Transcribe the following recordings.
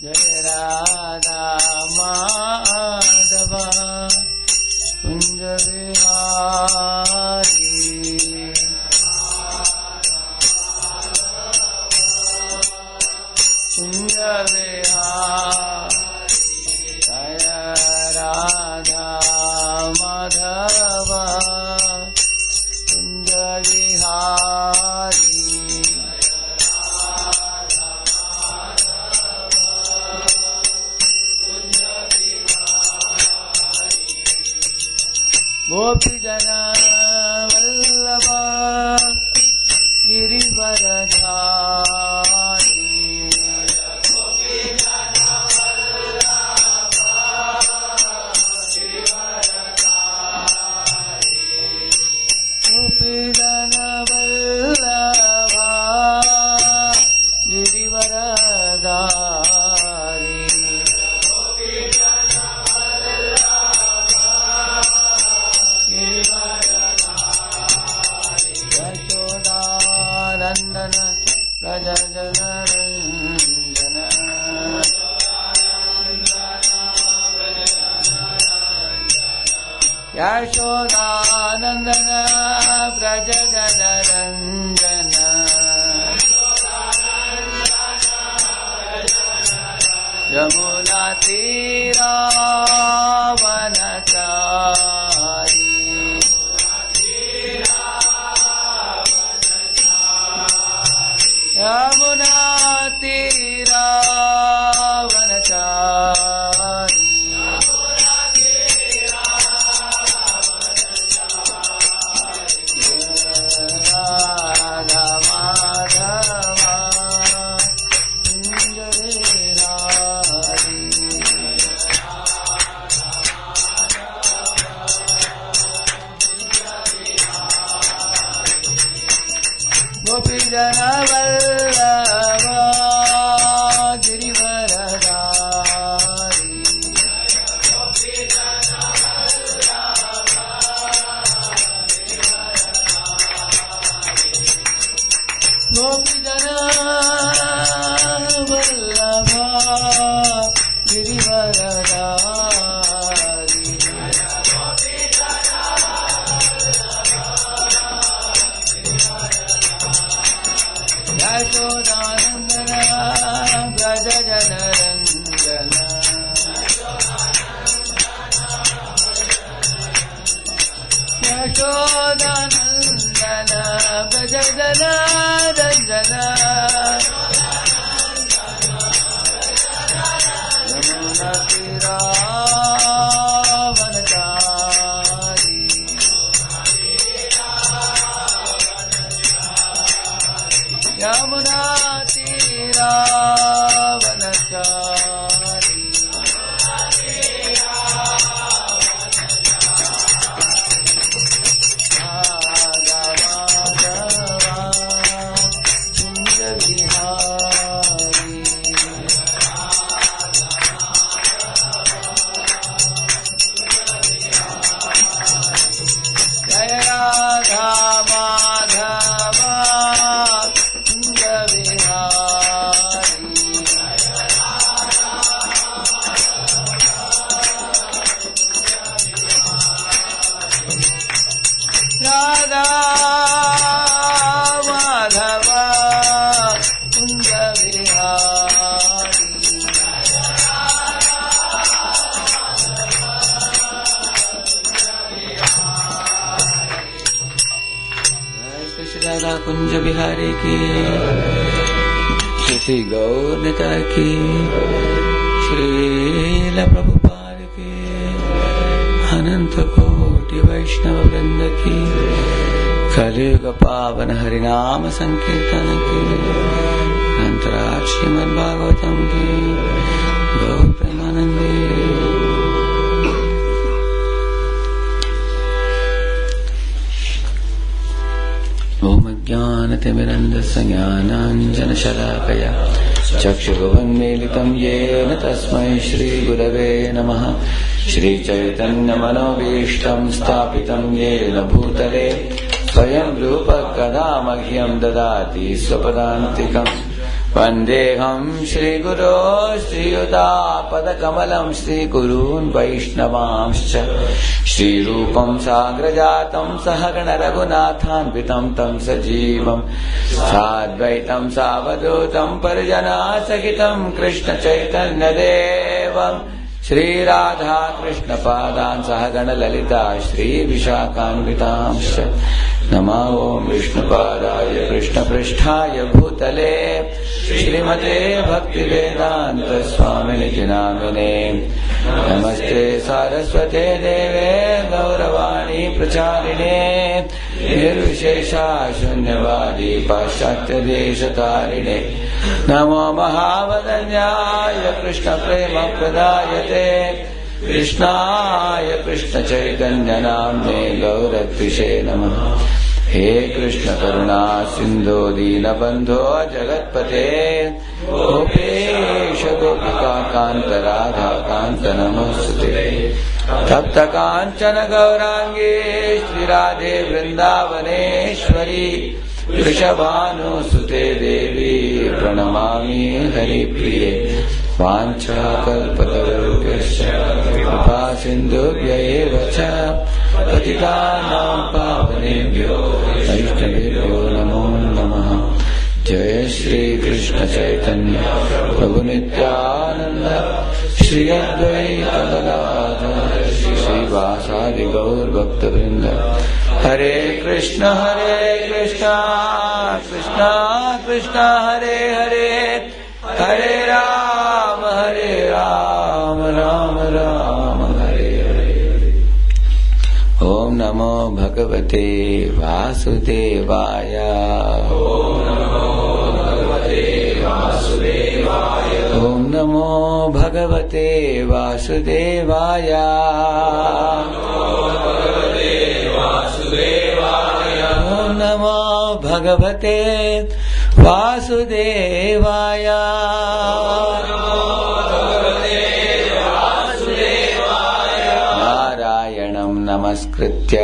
जय राधा माधव कुंज विहारी कुंज विहारी जय राधा माधव कुंज विहारी गोपीजन वल्लभ गिरिवरधारी गोपीजन वल्लभ गिरिवरधारी नंदन व्रज जनरंजन यशोदानंदन व्रज जनरंजन यमुना तीरावनचारी यमुना तीरावनचारी राधा माधव कुंज विहारी गोपीजन वल्लभ गिरिवरधारी गोपीजन वल्लभ गिरिवरधारी यशोदानंदन व्रज जनरंजन यशोदानंदन व्रज जनरंजन यमुना तीरावनचारी यमुना तीरावनचारी राधा माधव कुंज विहारी जय राधा माधव कुंज विहारी राधा माधव कुंज विहारी श्री राधा कुंज बिहारी की श्री गौर निताय की श्रील प्रभुपाद की अनंत कोटि वैष्णव वृंद की कलियुग पावन हरिनाम संकीर्तन की अंतराज श्रीमद् भागवतम की गौ प्रेमानंदी। ओम ज्ञानतिमिरन्धस्य ज्ञानाञ्जनशलाकया चक्षुरुन्मीलितं येन तस्मै श्रीगुरवे नमः। श्रीचैतन्यमनोभीष्टं स्थापितं येन भूतले स्वयं रूप कदा मह्यं ददाति स्वपदान्तिकम्। वन्देऽहं श्रीगुरो श्रीयुतापदकमलं श्रीगुरून् वैष्णवांश्च श्रीरूपं साग्रजातं सहगणरघुनाथान्वितं तं सजीवं साद्वैतं सावधूतं परिजनासहितं कृष्णचैतन्यदेवं श्रीराधा कृष्णपादान् सहगणललिता श्रीविशाखान्वितांश्च नमो ॐ विष्णुपादाय कृष्णपृष्ठाय भूतले श्रीमते भक्तिवेदान्तस्वामिनिति नामिने नमस्ते सारस्वते देवे गौरवाणी प्रचारिणे निर्विशेषा शून्यवादी पाश्चात्यदेशतारिणे नमो महावदन्याय कृष्णप्रेमप्रदायते कृष्णाय कृष्णचैतन्यनाम्ने गौरद्विषे नमः हे कृष्ण करुणा सिन्धो दीनबन्धो जगत्पते गोपेश गोपिका कान्त राधा कान्त नमोस्तुते तप्त काञ्चन गौराङ्गे श्रीराधे वृन्दावनेश्वरी वृषभानुसुते देवी प्रणमामि हरिप्रिये वाञ्छाकल्पतरुभ्यश्च कृपा सिन्धुभ्य एव च पतितानां पावनेभ्यो वैष्णवेभ्यो नमो नमः जय श्री कृष्ण चैतन्य प्रभु नित्यानंद श्री अद्वैत गदाधर श्रीवासादि गौर भक्तवृंद हरे कृष्ण कृष्ण कृष्ण हरे हरे हरे राम राम राम हरे हरे ओम नमो भगवते वासुदेवाय ओम नमो भगवते वासुदेवाय ओम नमो भगवते वासुदेवाय नारायणं नमस्कृत्य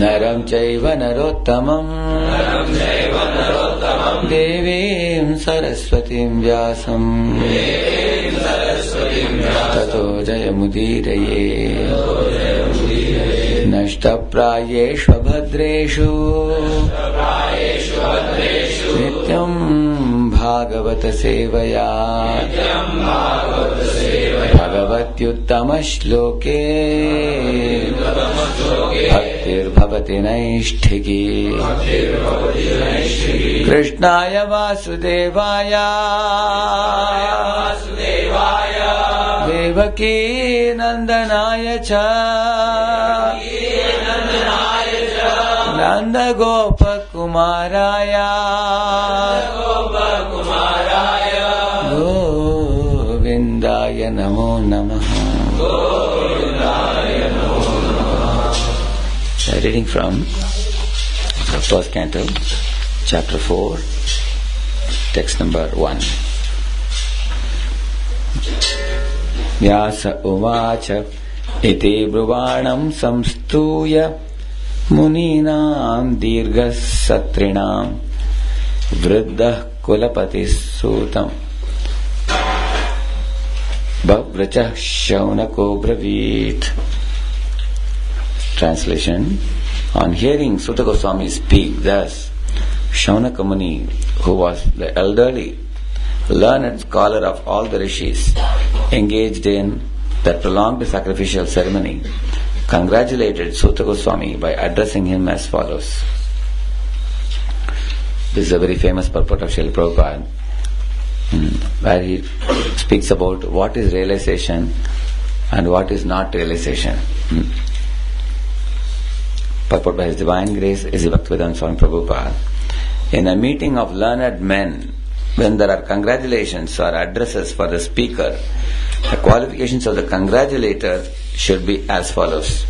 नरं चैव नरोत्तमं देवीं सरस्वतीं व्यासं ततो जयमुदीरये नष्टप्रायेष्वभद्रेषु नित्यं भागवत सेवया भगवत्युत्तमश्लोके भक्तिर्भवति नैष्ठिकी कृष्णाय वासुदेवाय देवकी नंदनाय च नंद गोपकुमाराय गोविंदाय नमो नमः. Reading from the first canto, chapter 4, text number 1. Vyasa uvacha iti bruvanam samstuya muninam dirghas satrinam vriddhah kulapatis sutam bhavrachah shaunako bravit. Translation. On hearing Sutta Goswami speak thus, Shaunaka Muni, who was the elderly, learned scholar of all the rishis, engaged in that prolonged sacrificial ceremony, congratulated Sutta Goswami by addressing him as follows. This is a very famous purport of Srila Prabhupada, where he speaks about what is realization and what is not realization. Purport by His Divine Grace is Bhaktivedanta Swami Prabhupada. In a meeting of learned men, when there are congratulations or addresses for the speaker, the qualifications of the congratulator should be as follows.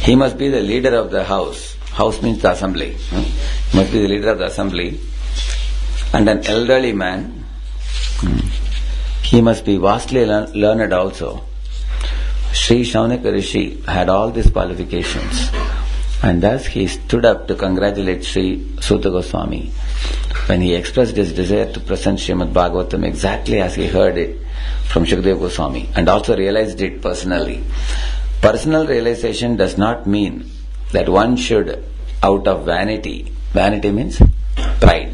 He must be the leader of the house. House means the assembly. He must be the leader of the assembly. And an elderly man. He must be vastly learned also. Sri Shaunaka Rishi had all these qualifications, and thus he stood up to congratulate Sri Sutta Goswami when he expressed his desire to present Srimad Bhagavatam exactly as he heard it from Shukadeva Goswami and also realized it personally. Personal realization does not mean that one should, out of vanity means pride.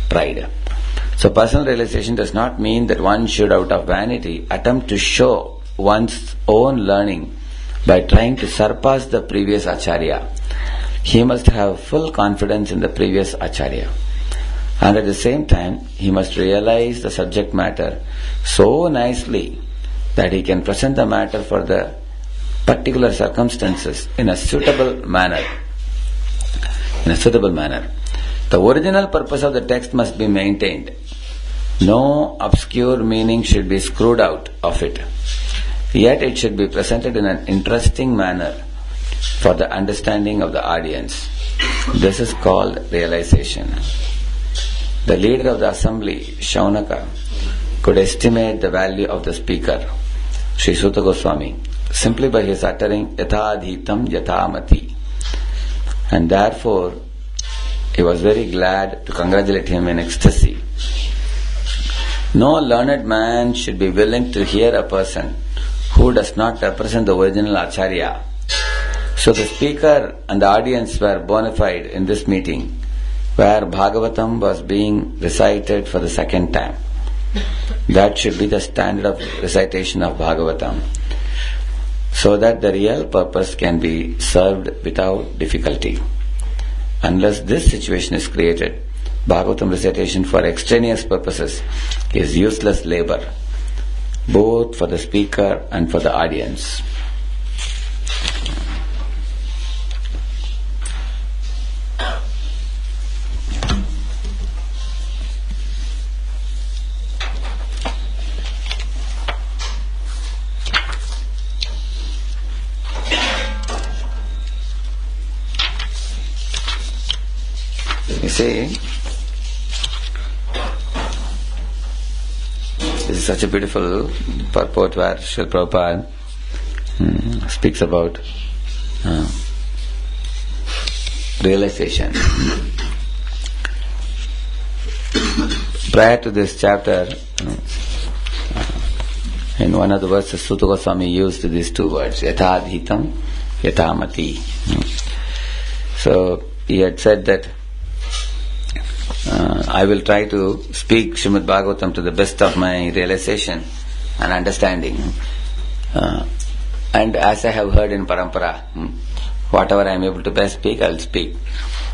Pride. So personal realization does not mean that one should, out of vanity, attempt to show one's own learning by trying to surpass the previous Acharya. He must have full confidence in the previous Acharya. And at the same time, he must realize the subject matter so nicely that he can present the matter for the particular circumstances in a suitable manner. The original purpose of the text must be maintained. No obscure meaning should be screwed out of it. Yet it should be presented in an interesting manner for the understanding of the audience. This is called realization. The leader of the assembly, Shaunaka, could estimate the value of the speaker, Sri Suta Goswami, simply by his uttering Yathadhitam Yathamati. And therefore, he was very glad to congratulate him in ecstasy. No learned man should be willing to hear a person who does not represent the original Acharya. So the speaker and the audience were bona fide in this meeting, where Bhagavatam was being recited for the second time. That should be the standard of recitation of Bhagavatam, so that the real purpose can be served without difficulty. Unless this situation is created, Bhagavatam recitation for extraneous purposes is useless labor, both for the speaker and for the audience. You see, this is such a beautiful purport where Srila Prabhupada speaks about realization. Prior to this chapter, in one of the verses, Suta Goswami used these two words, Yathadhitam, Yathamati. So he had said that I will try to speak Srimad Bhagavatam to the best of my realization and understanding. And as I have heard in Parampara, whatever I am able to best speak, I will speak.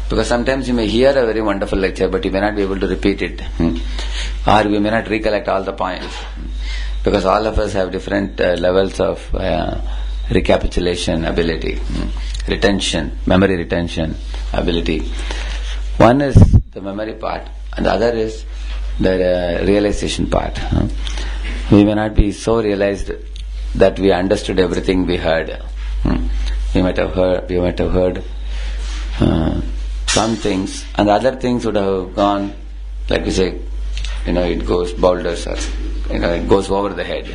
Because sometimes you may hear a very wonderful lecture, but you may not be able to repeat it. Or we may not recollect all the points. Because all of us have different levels of recapitulation ability, retention, memory retention ability. One is the memory part, and the other is the realization part. We may not be so realized that we understood everything we heard. We might have heard some things, and other things would have gone, like we say, it goes boulders, or it goes over the head.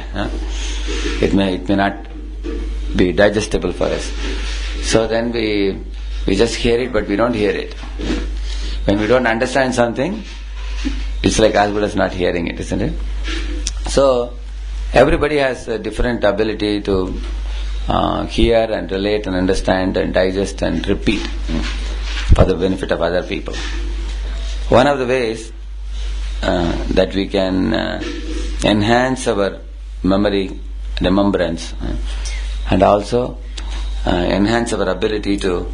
It may not be digestible for us. So then we just hear it, but we don't hear it. When we don't understand something, it's like as good as not hearing it, isn't it? So everybody has a different ability to hear and relate and understand and digest and repeat for the benefit of other people. One of the ways that we can enhance our memory, remembrance, and also enhance our ability to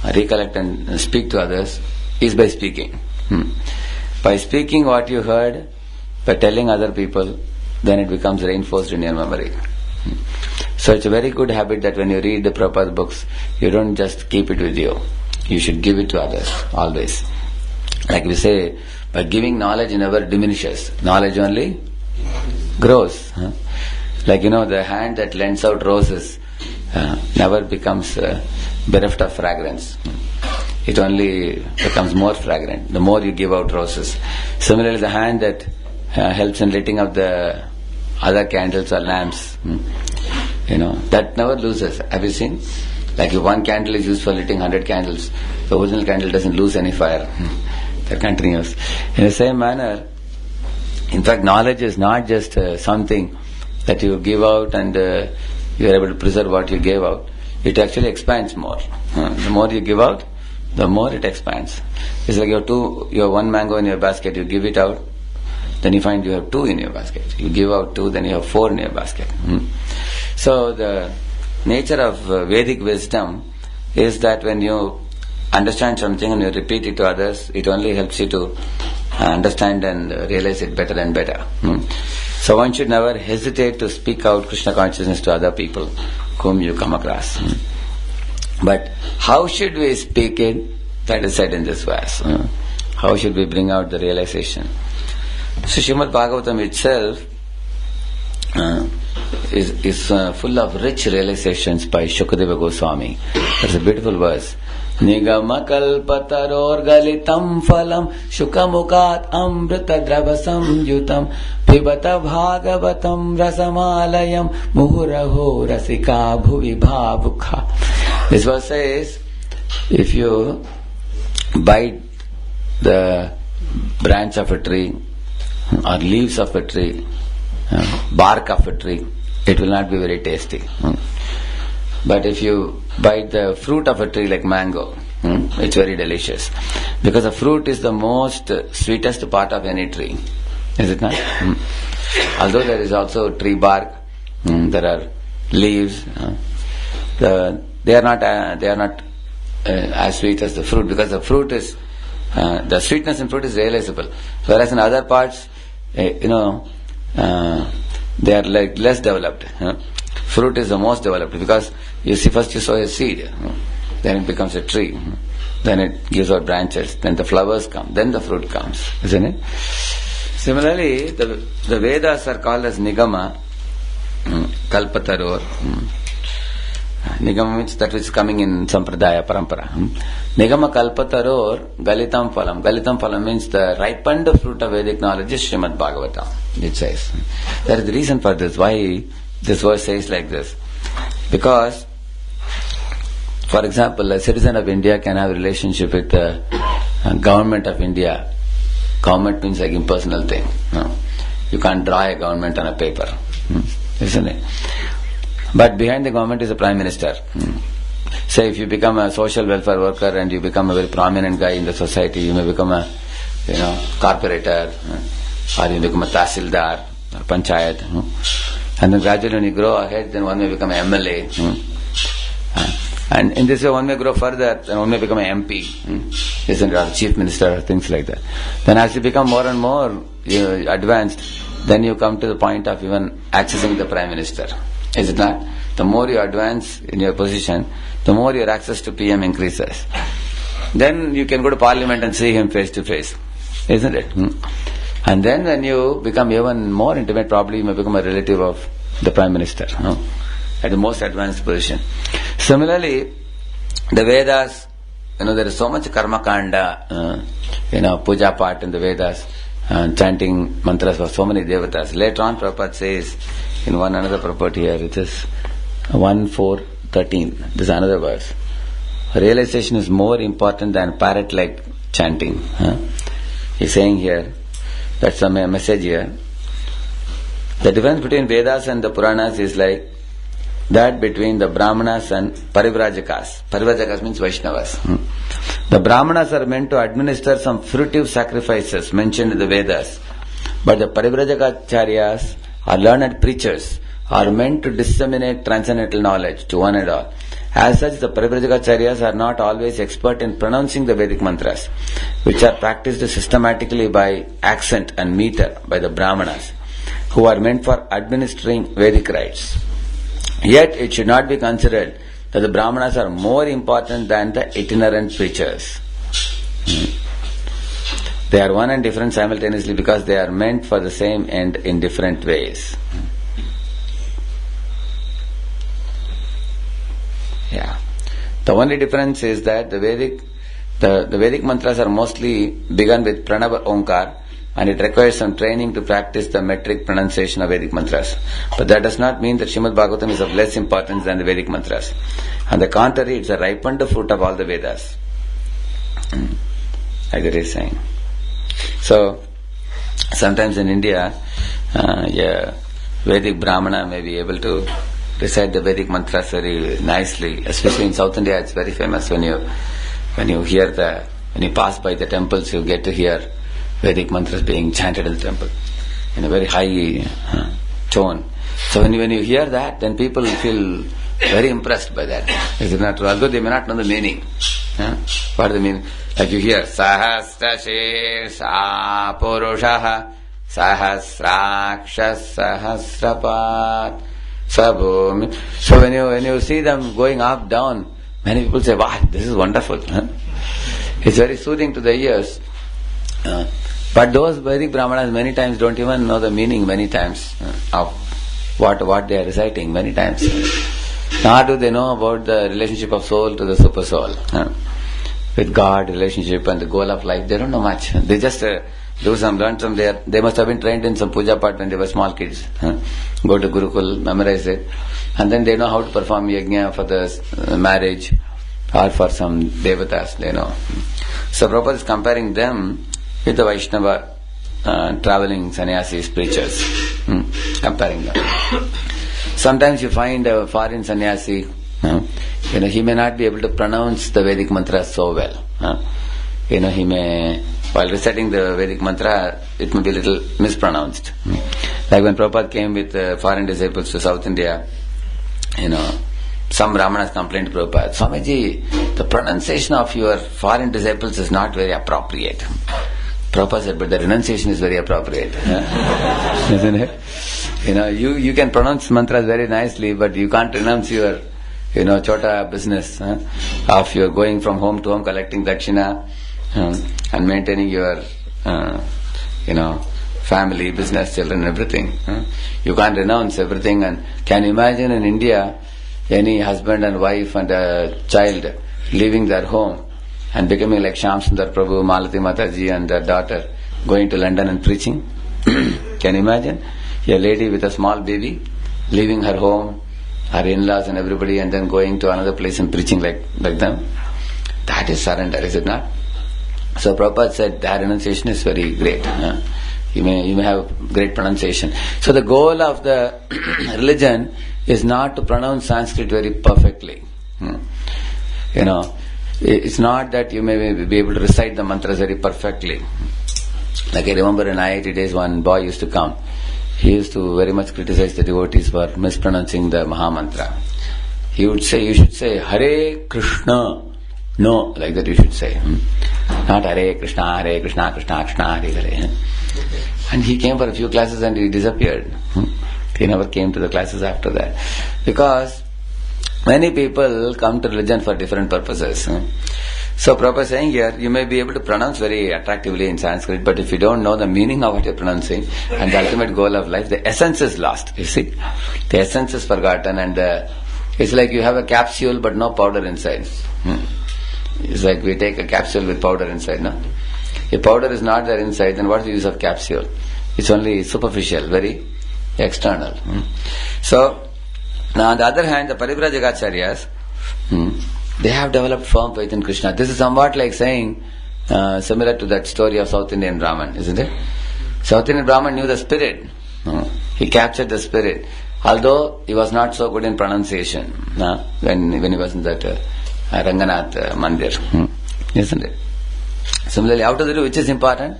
recollect and speak to others is by speaking. By speaking what you heard, by telling other people, then it becomes reinforced in your memory. So it's a very good habit that when you read the Prabhupada books, you don't just keep it with you. You should give it to others, always. Like we say, by giving knowledge never diminishes. Knowledge only grows. Like the hand that lends out roses never becomes bereft of fragrance. It only becomes more fragrant the more you give out roses. Similarly, the hand that helps in lighting up the other candles or lamps, that never loses. Have you seen? Like if one candle is used for lighting 100 candles, the original candle doesn't lose any fire. That continues. In the same manner, in fact, knowledge is not just something that you give out and you are able to preserve what you gave out. It actually expands more. The more you give out, the more it expands. It's like you have one mango in your basket, you give it out, then you find you have 2 in your basket. You give out 2, then you have 4 in your basket. So the nature of Vedic wisdom is that when you understand something and you repeat it to others, it only helps you to understand and realize it better and better. So one should never hesitate to speak out Krishna consciousness to other people whom you come across. But how should we speak it? That is said in this verse. How should we bring out the realization? So Srimad Bhagavatam itself is full of rich realizations by Shukadeva Goswami. That's a beautiful verse. Nigama kalpataror galitam phalam shukamukat amrita dravasam yutam pibata bhagavatam rasamalayam muhuraho rasika bhuvi bhavukha. This verse says, if you bite the branch of a tree or leaves of a tree, bark of a tree, it will not be very tasty. But if you bite the fruit of a tree like mango, it's very delicious. Because the fruit is the most sweetest part of any tree. Is it not? Although there is also tree bark, there are leaves, they are not as sweet as the fruit, because the fruit is the sweetness in fruit is realizable. Whereas in other parts, they are like less developed. Fruit is the most developed, because you see, first you sow a seed, then it becomes a tree, then it gives out branches, then the flowers come, then the fruit comes, isn't it? Similarly, the Vedas are called as Nigama, Kalpataror. Nigama means that which is coming in Sampradaya, Parampara. Nigama Kalpataror, Galitam Phalam. Galitam Phalam means the ripened fruit of Vedic knowledge is Srimad Bhagavatam, it says. There is the reason for this, why this verse says like this. Because, for example, a citizen of India can have a relationship with the government of India. Government means like impersonal thing. You can't draw a government on a paper, isn't it? But behind the government is a prime minister. Say if you become a social welfare worker and you become a very prominent guy in the society, you may become a corporator, or you become a tahsildar or panchayat. And then gradually when you grow ahead, then one may become an MLA. And in this way one may grow further, then one may become an MP, isn't it, or chief minister, or things like that. Then as you become more and more advanced, then you come to the point of even accessing the prime minister. Is it not? The more you advance in your position, the more your access to PM increases. Then you can go to parliament and see him face to face, isn't it? And then when you become even more intimate, probably you may become a relative of the prime minister, at the most advanced position. Similarly, the Vedas, there is so much karma kanda, puja part in the Vedas, chanting mantras for so many devatas. Later on, Prabhupada says in one another purport here, it is 1:4:13. This is another verse. Realization is more important than parrot-like chanting. He's saying here, that's a message here. The difference between Vedas and the Puranas is like that between the Brahmanas and Parivrajaka's. Parivrajaka's means Vaishnavas. The Brahmanas are meant to administer some fruitive sacrifices mentioned in the Vedas, but the Parivrajakacharyas or learned preachers are meant to disseminate transcendental knowledge to one and all. As such, the Parivrajakacharyas are not always expert in pronouncing the Vedic mantras, which are practiced systematically by accent and meter by the Brahmanas, who are meant for administering Vedic rites. Yet, it should not be considered that the Brahmanas are more important than the itinerant preachers. They are one and different simultaneously because they are meant for the same end in different ways. The only difference is that the Vedic mantras are mostly begun with Pranava Omkar and it requires some training to practice the metric pronunciation of Vedic mantras. But that does not mean that Srimad Bhagavatam is of less importance than the Vedic mantras. On the contrary, it's a ripened fruit of all the Vedas. Like that is saying. So, sometimes in India, a Vedic Brahmana may be able to recite the Vedic mantras very nicely. Especially in South India, it's very famous when you pass by the temples, you get to hear Vedic mantras being chanted in the temple in a very high tone. So when you hear that, then people feel very impressed by that. Is it not true? Although they may not know the meaning. What does it mean? Like you hear Sahasra Shirsa Purushaha Sahasrakshas Sahasrapat Sabhumi. So when you see them going up, down, many people say, wow, this is wonderful. It's very soothing to the ears. But those Vedic Brahmanas many times don't even know the meaning many times of what they are reciting many times. Nor do they know about the relationship of soul to the super soul. With God, relationship and the goal of life, they don't know much. They just learn some there. They must have been trained in some puja part when they were small kids. Go to Gurukul, memorize it. And then they know how to perform yajna for the marriage or for some devatas, they know. So Prabhupada is comparing them with the Vaishnava traveling sannyasis, preachers. Comparing them. Sometimes you find a foreign sannyasi, he may not be able to pronounce the Vedic mantra so well. He may, while reciting the Vedic mantra, it may be a little mispronounced. Like when Prabhupada came with foreign disciples to South India, some Brahmanas complained to Prabhupada, Swamiji, the pronunciation of your foreign disciples is not very appropriate. Prabhupada said, but the renunciation is very appropriate. Isn't it? You can pronounce mantras very nicely, but you can't renounce your, chota business of your going from home to home, collecting dakshina and maintaining your, family, business, children, everything. You can't renounce everything. And can you imagine in India, any husband and wife and a child leaving their home and becoming like Shyam Sundar Prabhu, Malati Mataji and their daughter going to London and preaching? Can you imagine? A lady with a small baby leaving her home, her in-laws and everybody, and then going to another place and preaching like them. That is surrender, is it not? So Prabhupada said that renunciation is very great. You may have great pronunciation. So the goal of the religion is not to pronounce Sanskrit very perfectly. It's not that you may be able to recite the mantras very perfectly. Like I remember in IIT days, one boy used to come. He used to very much criticize the devotees for mispronouncing the Maha Mantra. He would say, you should say Hare Krishna. No, like that you should say. Not Hare Krishna, Krishna Krishna, Hare Hare. And he came for a few classes and he disappeared. He never came to the classes after that. Because many people come to religion for different purposes. So Prabhupada is saying here, you may be able to pronounce very attractively in Sanskrit, but if you don't know the meaning of what you're pronouncing and the ultimate goal of life, the essence is lost, you see. The essence is forgotten, and it's like you have a capsule but no powder inside. It's like we take a capsule with powder inside, no? If powder is not there inside, then what's the use of capsule? It's only superficial, very external. So, now on the other hand, the Parivrajakacharyas, they have developed firm faith in Krishna. This is somewhat like saying, similar to that story of South Indian Brahman, isn't it? South Indian Brahman knew the spirit. He captured the spirit. Although he was not so good in pronunciation when he was in that Ranganath Mandir. Isn't it? Similarly, out of the two, which is important?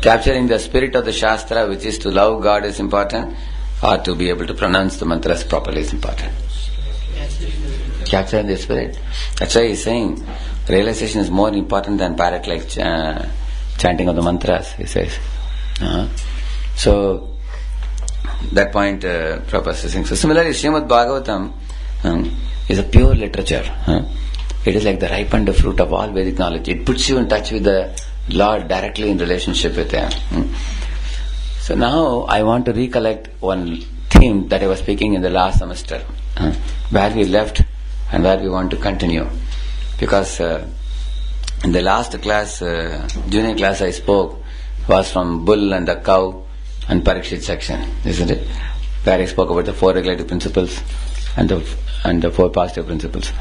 Capturing the spirit of the Shastra, which is to love God, is important, or to be able to pronounce the mantras properly is important. Capturing the spirit. That's why he's saying realization is more important than parrot-like chanting of the mantras, he says. So, that point Prabhupada is saying. So similarly, Srimad Bhagavatam is a pure literature. It is like the ripened fruit of all Vedic knowledge. It puts you in touch with the Lord directly in relationship with Him. So now I want to recollect one theme that I was speaking in the last semester, where we left and where we want to continue. Because in the last class, junior class, I spoke was from Bull and the Cow and Parikshit section, isn't it? Where I spoke about the 4 regulative principles and the 4 positive principles.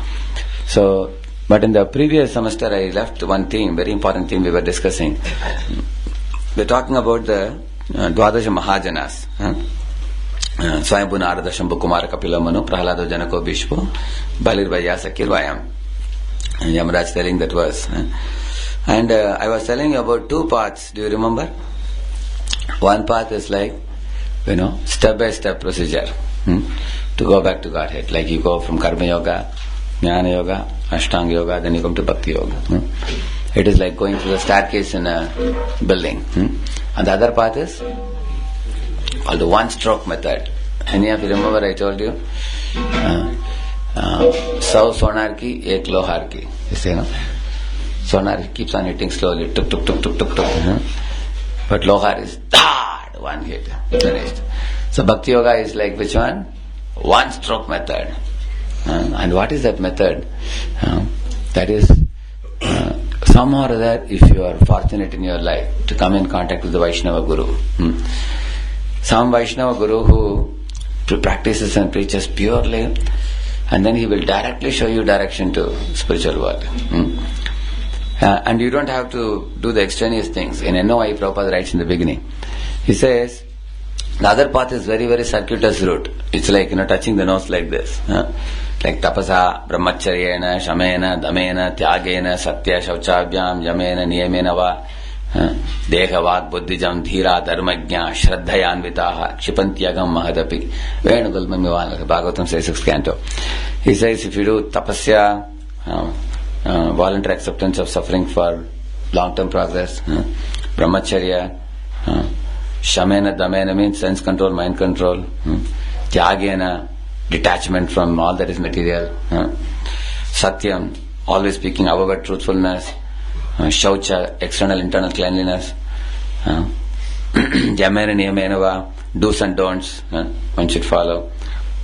So, but in the previous semester I left one theme, very important theme we were discussing. We're talking about the Dwadasha Mahajanas. Swayambhu Narada Shambhu Kumara Kapila Manu Prahalado Janako Bhishmo Balir Vyasa Kirvayam. Yamaraj telling that verse. And I was telling you about 2 paths. Do you remember? One path is like, step-by-step procedure to go back to Godhead. Like you go from Karma Yoga, Jnana Yoga, Ashtanga Yoga, then you come to Bhakti Yoga. It is like going through the staircase in a building. And the other path is called the one-stroke method. Any of you remember I told you? 100 sonar ki, 1 lohar ki. You see, no? Sonar keeps on hitting slowly, tuk tuk tuk tuk tuk tuk. But lohar is dad, one hit, finished. So Bhakti Yoga is like which one? One-stroke method. And what is that method? That is somehow or other, if you are fortunate in your life to come in contact with the Vaishnava Guru. Some Vaishnava Guru who practices and preaches purely, and then he will directly show you direction to spiritual world. And you don't have to do the extraneous things. In NOI, Prabhupada writes in the beginning, he says, the other path is very, very circuitous route. It's like, touching the nose like this. Like tapasa, brahmacharyena, shamena, damena, tyagena, satya, shauchabhyam, yamena, niyamena va, deha vak, buddhijam, dhira, dharmajna, shraddhayanvitaha, kshipantyagam mahadapi. Venugulmamivan, Bhagavatam says 6th canto. He says, if you do tapasya, voluntary acceptance of suffering for long-term progress, brahmacharya, shamena, damena means sense control, mind control, tyagena, detachment from all that is material, satyam, always speaking avowed truthfulness, shaucha, external internal cleanliness, yamena niyamanava, do's and don'ts, one should follow.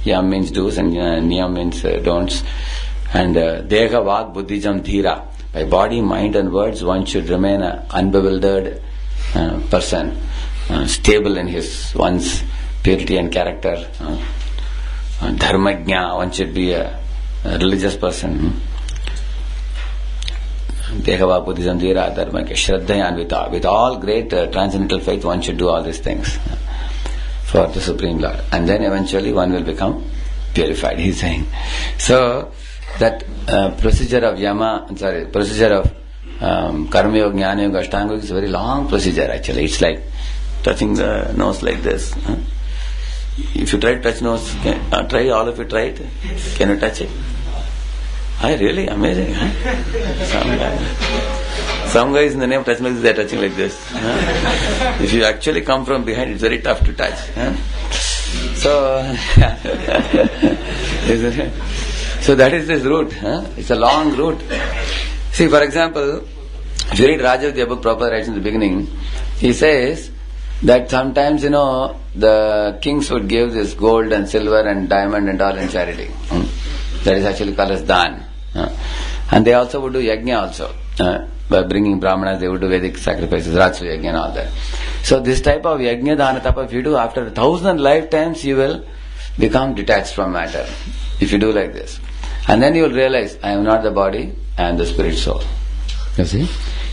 Yam means do's and niyam means don'ts. And deha vak buddhijam dhira, by body, mind and words one should remain an unbewildered person, stable in one's purity and character. Dharmajna, one should be a religious person. Deha Buddhism Dhira Dharmajna, Shraddhayanvita. With all great transcendental faith, one should do all these things for the Supreme Lord. And then eventually one will become purified, he is saying. So, that procedure of procedure of Karma Yoga, Jnana Yoga, Ashtanga Yoga is a very long procedure actually. It's like touching the nose like this. If you try to touch nose, try, all of you try it. Can you touch it? Really? Amazing. Some guys in the name of touch nose, they are touching like this. If you actually come from behind, it's very tough to touch. So, so that is this route. It's a long route. See, for example, if you read Rajavidya book, Prabhupada writes in the beginning, he says that sometimes, the kings would give this gold and silver and diamond and all in charity. That is actually called as dan. And they also would do yajna also. By bringing brahmanas, they would do Vedic sacrifices, Rajsu yajna and all that. So this type of yajna, dana, tapa, if you do after 1,000 lifetimes, you will become detached from matter. If you do like this. And then you will realize, I am not the body, I am the spirit soul. You see?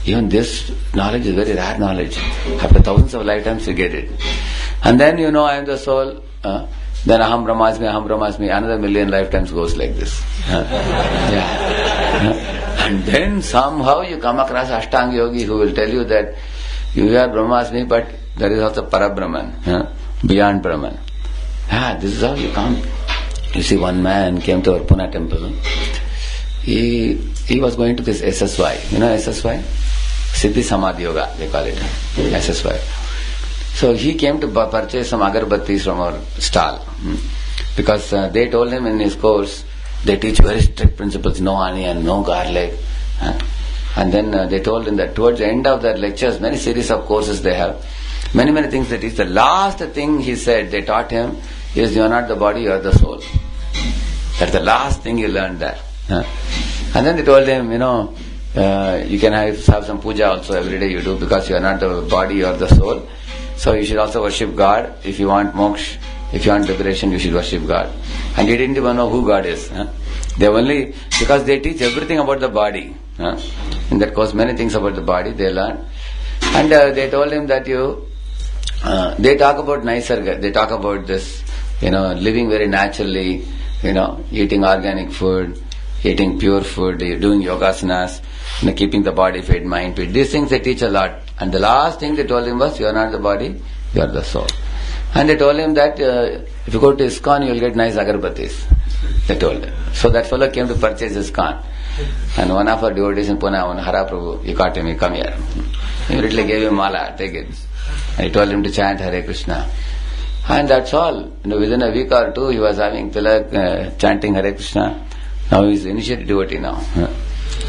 Even this knowledge is very rare knowledge. After thousands of lifetimes you get it. And then I am the soul, then aham brahmasmi, another million lifetimes goes like this. And then somehow you come across Ashtanga Yogi who will tell you that you are brahmasmi, but there is also Parabrahman, beyond Brahman. This is how you come. You see, one man came to our Pune temple. He was going to this SSY. You know SSY? Siddhi Samadhi Yoga, they call it. SSY. So he came to purchase some agarbattis from our stall. Because they told him in his course, they teach very strict principles, no onion, no garlic. And then they told him that towards the end of their lectures, many series of courses they have, many things they teach. The last thing he said, they taught him, is you are not the body, you are the soul. That's the last thing you learned there. And then they told him, You can have some puja also every day you do, because you are not the body, you are the soul. So you should also worship God. If you want moksha, if you want liberation, you should worship God. And you didn't even know who God is. They only, because they teach everything about the body. In that course, many things about the body they learn. And they told him that they talk about Naisarga, they talk about this, living very naturally, eating organic food, eating pure food, doing yogasanas, keeping the body fit, mind fit. These things they teach a lot. And the last thing they told him was, you are not the body, you are the soul. And they told him that if you go to ISKCON, you will get nice agarbatis. They told him. So that fellow came to purchase ISKCON. And one of our devotees in Pune, Hara Prabhu, he caught him, he come here. He immediately gave him mala, take it. And he told him to chant Hare Krishna. And that's all. Within a week or two, he was having tilak, chanting Hare Krishna. Now he is initiated devotee now.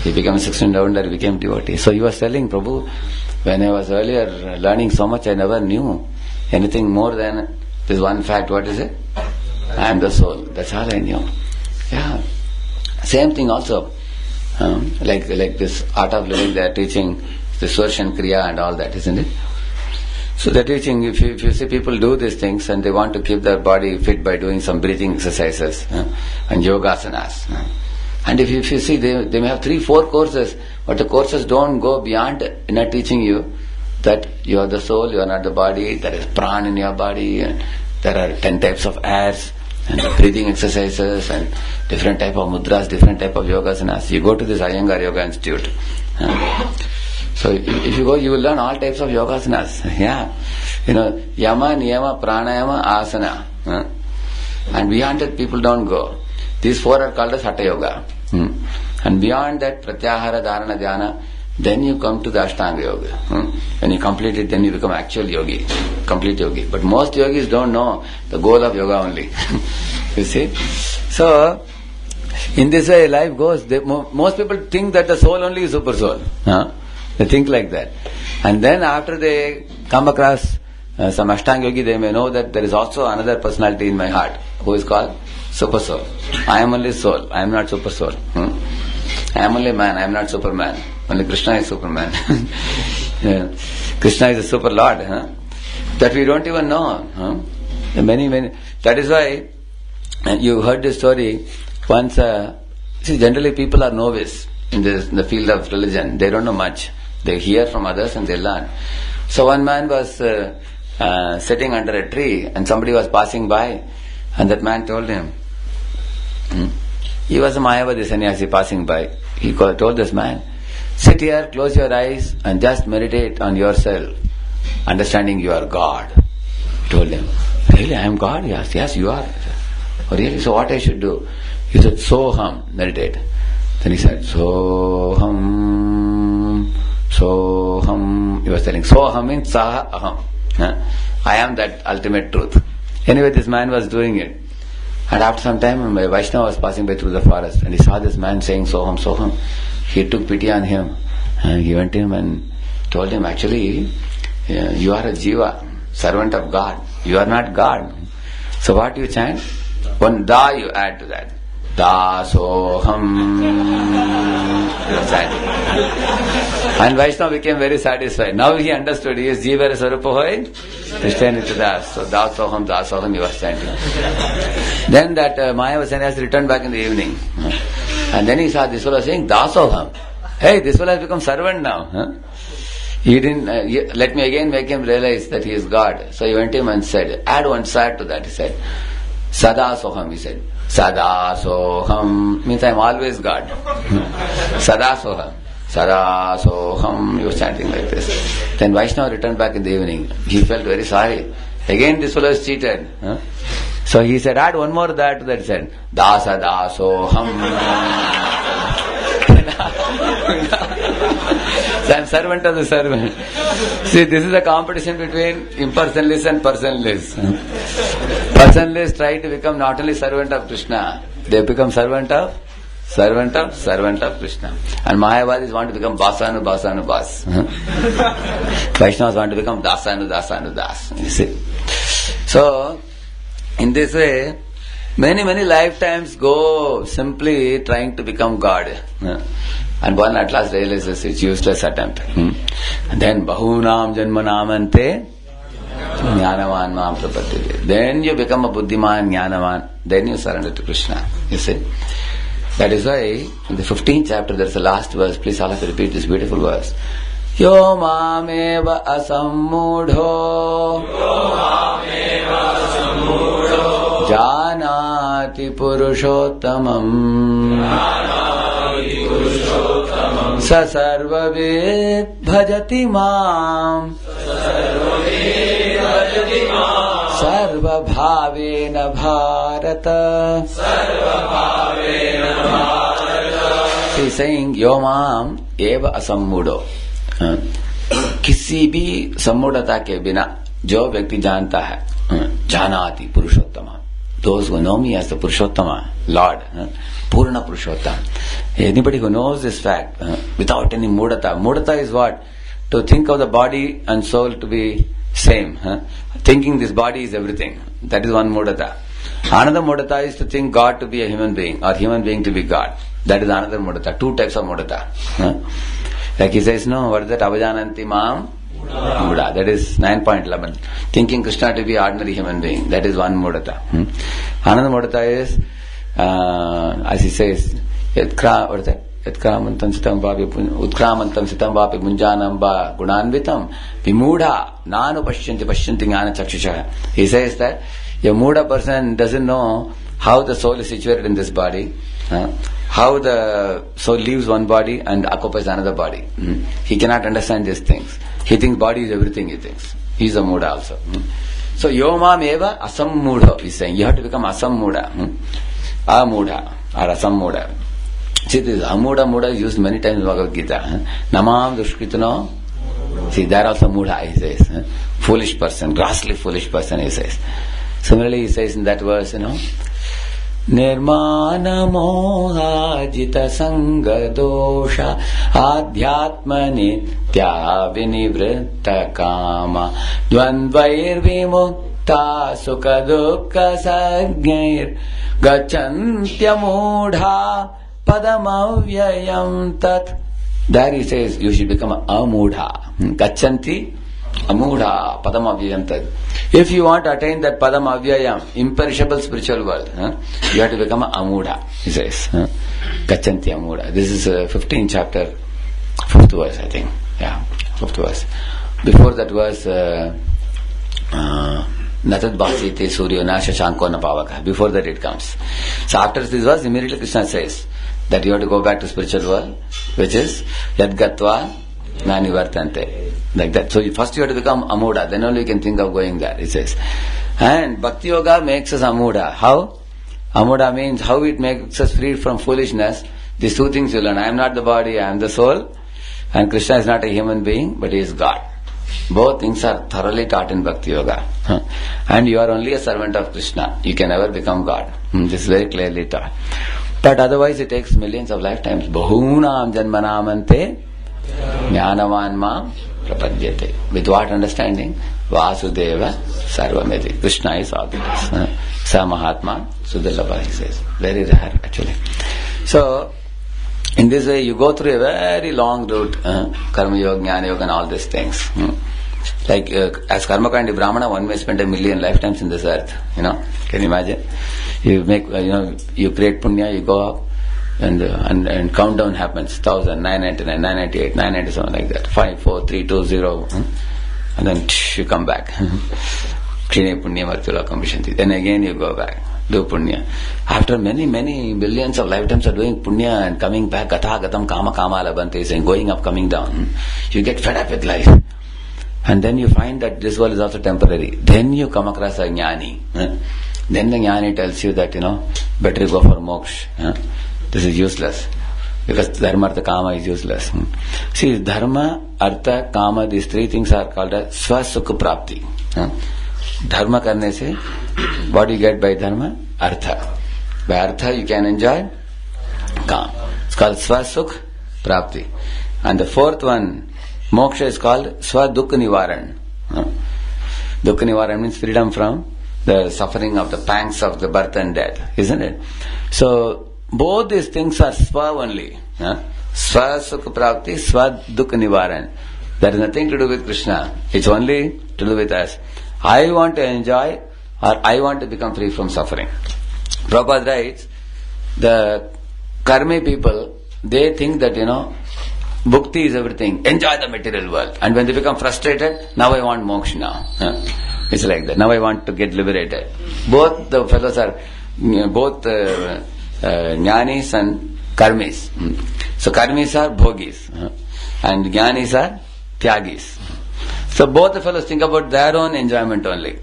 He became 16 rounder, he became devotee. So he was telling Prabhu, when I was earlier learning so much, I never knew anything more than this one fact. What is it? I am the soul. That's all I knew. Yeah. Same thing also. Like this art of living, they are teaching the Swarshan Kriya and all that, isn't it? So they're teaching, if you see people do these things and they want to keep their body fit by doing some breathing exercises and yogasanas. And if you see, they may have 3-4 courses, but the courses don't go beyond teaching you that you are the soul, you are not the body, there is prana in your body, and there are 10 types of airs, and breathing exercises, and different type of mudras, different type of yogasanas. You go to this Iyengar Yoga Institute. So if you go, you will learn all types of yogasanas. Yeah. Yama, Niyama, Pranayama, Asana. And beyond that, people don't go. These 4 are called as Hatha Yoga. And beyond that, Pratyahara, Dharana, Dhyana, then you come to the Ashtanga Yoga. When you complete it, then you become actual yogi, complete yogi. But most yogis don't know the goal of yoga only. You see? So, in this way life goes. Most people think that the soul only is super soul. They think like that. And then after they come across some Ashtanga yogi, they may know that there is also another personality in my heart, who is called super soul. I am only soul, I am not super soul. I am only man, I am not Superman. Only Krishna is Superman. Krishna is a super Lord. That we don't even know. Many. That is why you heard this story once. See, generally people are novice in the field of religion. They don't know much. They hear from others and they learn. So one man was sitting under a tree and somebody was passing by, and that man told him, he was a Mayavadi sannyasi passing by. He told this man, sit here, close your eyes and just meditate on yourself, understanding you are God. He told him, really, I am God? Yes, you are. Oh, really? So what I should do? He said, Soham, meditate. Then he said, Soham. He was telling, Soham means Saha Aham. I am that ultimate truth. Anyway, this man was doing it. And after some time, my Vaishnava was passing by through the forest and he saw this man saying Soham, Soham. He took pity on him and he went to him and told him, actually, you are a jiva, servant of God. You are not God. So what you chant? One da you add to that. Da Soham. And Vaishnava became very satisfied. Now he understood. He is Jiva Swarupa Hoy, Krishnanitya Das. So Da Soham, he was chanting. Then that Mayava sannyasi returned back in the evening. And then he saw this fellow saying, Da Soham. Hey, this fellow has become servant now. He didn't, let me again make him realize that he is God. So he went to him and said, add one sad to that. He said, Sada Soham, he said. Sada Soham means I am always God. Sada Soham. Sada Soham, he was chanting like this. Then Vaishnava returned back in the evening. He felt very sorry. Again this fellow is cheated. So he said, add one more that to that. He said, Dasa Dasoham. So I am servant of the servant. See, this is a competition between impersonalists and personalists. Personalists try to become not only servant of Krishna, they become servant of Krishna. And Mayavadis want to become Basanu Bas. Vaishnavas want to become Dasanu Das. You see. So, in this way, Many lifetimes go simply trying to become God. And one at last realizes it's useless attempt. And then Bahunam Janmanamante Jnanavan Mam Prapadyate. Then you become a Buddhiman Jnanavan. Then you surrender to Krishna. You see? That is why in the 15th chapter there is the last verse. Please all have to repeat this beautiful verse. Yo mameva asammudho Janati purushottamam Sa sarvavid bhajati mam Sarva bhavena bharata. He is saying Yo mam eva asammudo. किसी भी सम्मूढ़ता के बिना जो व्यक्ति जानता है जानाति पुरुषोत्तम. Those who know me as the Purushottama, Lord, Purna Purushottam. Anybody who knows this fact without any mudata. Mudata is what? To think of the body and soul to be same. Thinking this body is everything. That is one mudata. Another mudata is to think God to be a human being or human being to be God. That is another mudata. Two types of mudata. Like he says, no, what is that? Avajananti Mam Muda. That is 9.11. Thinking Krishna to be ordinary human being. That is one mudata. Another mudata is, as he says, what is that? Utkramantam sitam vapi munjanam va gunanvitam vimudha nanu pashyanti jnana chakshusha. He says that a muda person doesn't know how the soul is situated in this body, how the soul leaves one body and occupies another body. He cannot understand these things. He thinks body is everything, he thinks. He is a muda also. So yomam eva asammuda is saying. You have to become asammuda. Amuda or asammuda. See, this amuda is used many times in Bhagavad Gita. Namam dushkritano. See, there also muda, he says. Foolish person, grossly foolish person, he says. Similarly, he says in that verse, Nirmana moha jita sanga dosha adhyatma nitya vinivritta kama dvandvair vimukta sukha dukkha sajnair gacchantya mudha padamavyayam tat. There he says you should become a mudha. Gachanti amudha padamavyayam tat. If you want to attain that padamavyayam, imperishable spiritual world, you have to become a amudha, he says. Gachanti amudha. This is 15th chapter, 5th verse, I think. Yeah, 5th verse. Before that verse, Natad Bhasite Suryo Na Shashanko Na Pavaka. Before that it comes. So after this verse, immediately Krishna says that you have to go back to spiritual world, which is Yad Gatva Nani Vartante. Like that. So first you have to become amuda, then only you can think of going there, it says. And Bhakti Yoga makes us amuda. How? Amuda means how it makes us free from foolishness. These two things you learn. I am not the body, I am the soul. And Krishna is not a human being, but he is God. Both things are thoroughly taught in Bhakti Yoga. And you are only a servant of Krishna. You can never become God. This is very clearly taught. But otherwise it takes millions of lifetimes. Bahunam janmanamante jnanavan mam prapadyate. With what understanding? Vasudeva sarvamedi. Krishna is all this. Sa Mahatma Sudalabha, he says. Very rare actually. So, in this way you go through a very long route. Karma Yoga, Jnana Yoga and all these things. Like as Karmakandi Brahmana, one may spend 1 million lifetimes in this earth. Can you imagine? You make, you create punya, you go up, and countdown happens. 1,000, 999, 998, 997, like that. 5, 4, 3, 2, 0, and then you come back. Krine punya martula kamvishanti. Then again you go back, do punya. After many billions of lifetimes of doing punya and coming back, gata gatam kama kama labante, saying going up, coming down, you get fed up with life. And then you find that this world is also temporary. Then you come across a jnani. Then the jnani tells you that, better go for moksha. This is useless. Because dharma, artha, kama is useless. See, dharma, artha, kama, these three things are called as swasukha prapti. Dharma karne se, what do you get by dharma? Artha. By artha you can enjoy kama. It's called swasukha prapti. And the fourth one, moksha, is called swadukha nivaran. Dukha nivaran means freedom from the suffering of the pangs of the birth and death, isn't it? So, both these things are swa only. Swa sukha prakti, swa dukkha nivaran. There is nothing to do with Krishna. It's only to do with us. I want to enjoy, or I want to become free from suffering. Prabhupada writes, the karmi people, they think that, bhukti is everything. Enjoy the material world. And when they become frustrated, now I want moksha now. It's like that. Now I want to get liberated. Both the fellows are, both jnanis and karmis. So karmis are bhogis. And jnanis are tyagis. So both the fellows think about their own enjoyment only.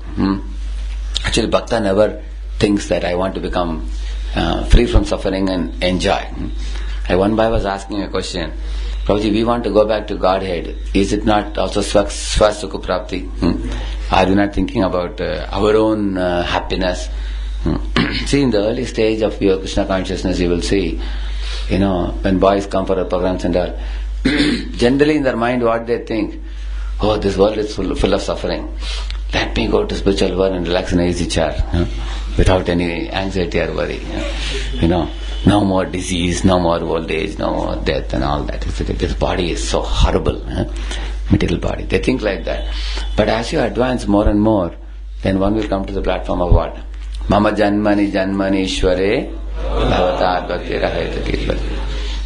Actually, Bhakta never thinks that I want to become free from suffering and enjoy. One boy was asking a question, Prabhuji, we want to go back to Godhead. Is it not also swasukha prapti? Are we not thinking about our own happiness? See, in the early stage of your Krishna consciousness, you will see, when boys come for our programs and all, generally in their mind what they think, oh, this world is full of suffering. Let me go to spiritual world and relax in an easy chair, without any anxiety or worry. No more disease, no more old age, no more death and all that. This body is so horrible, material body. They think like that. But as you advance more and more, then one will come to the platform of what? Mama janmani janmani ishware bhavatar bhakti rahayata.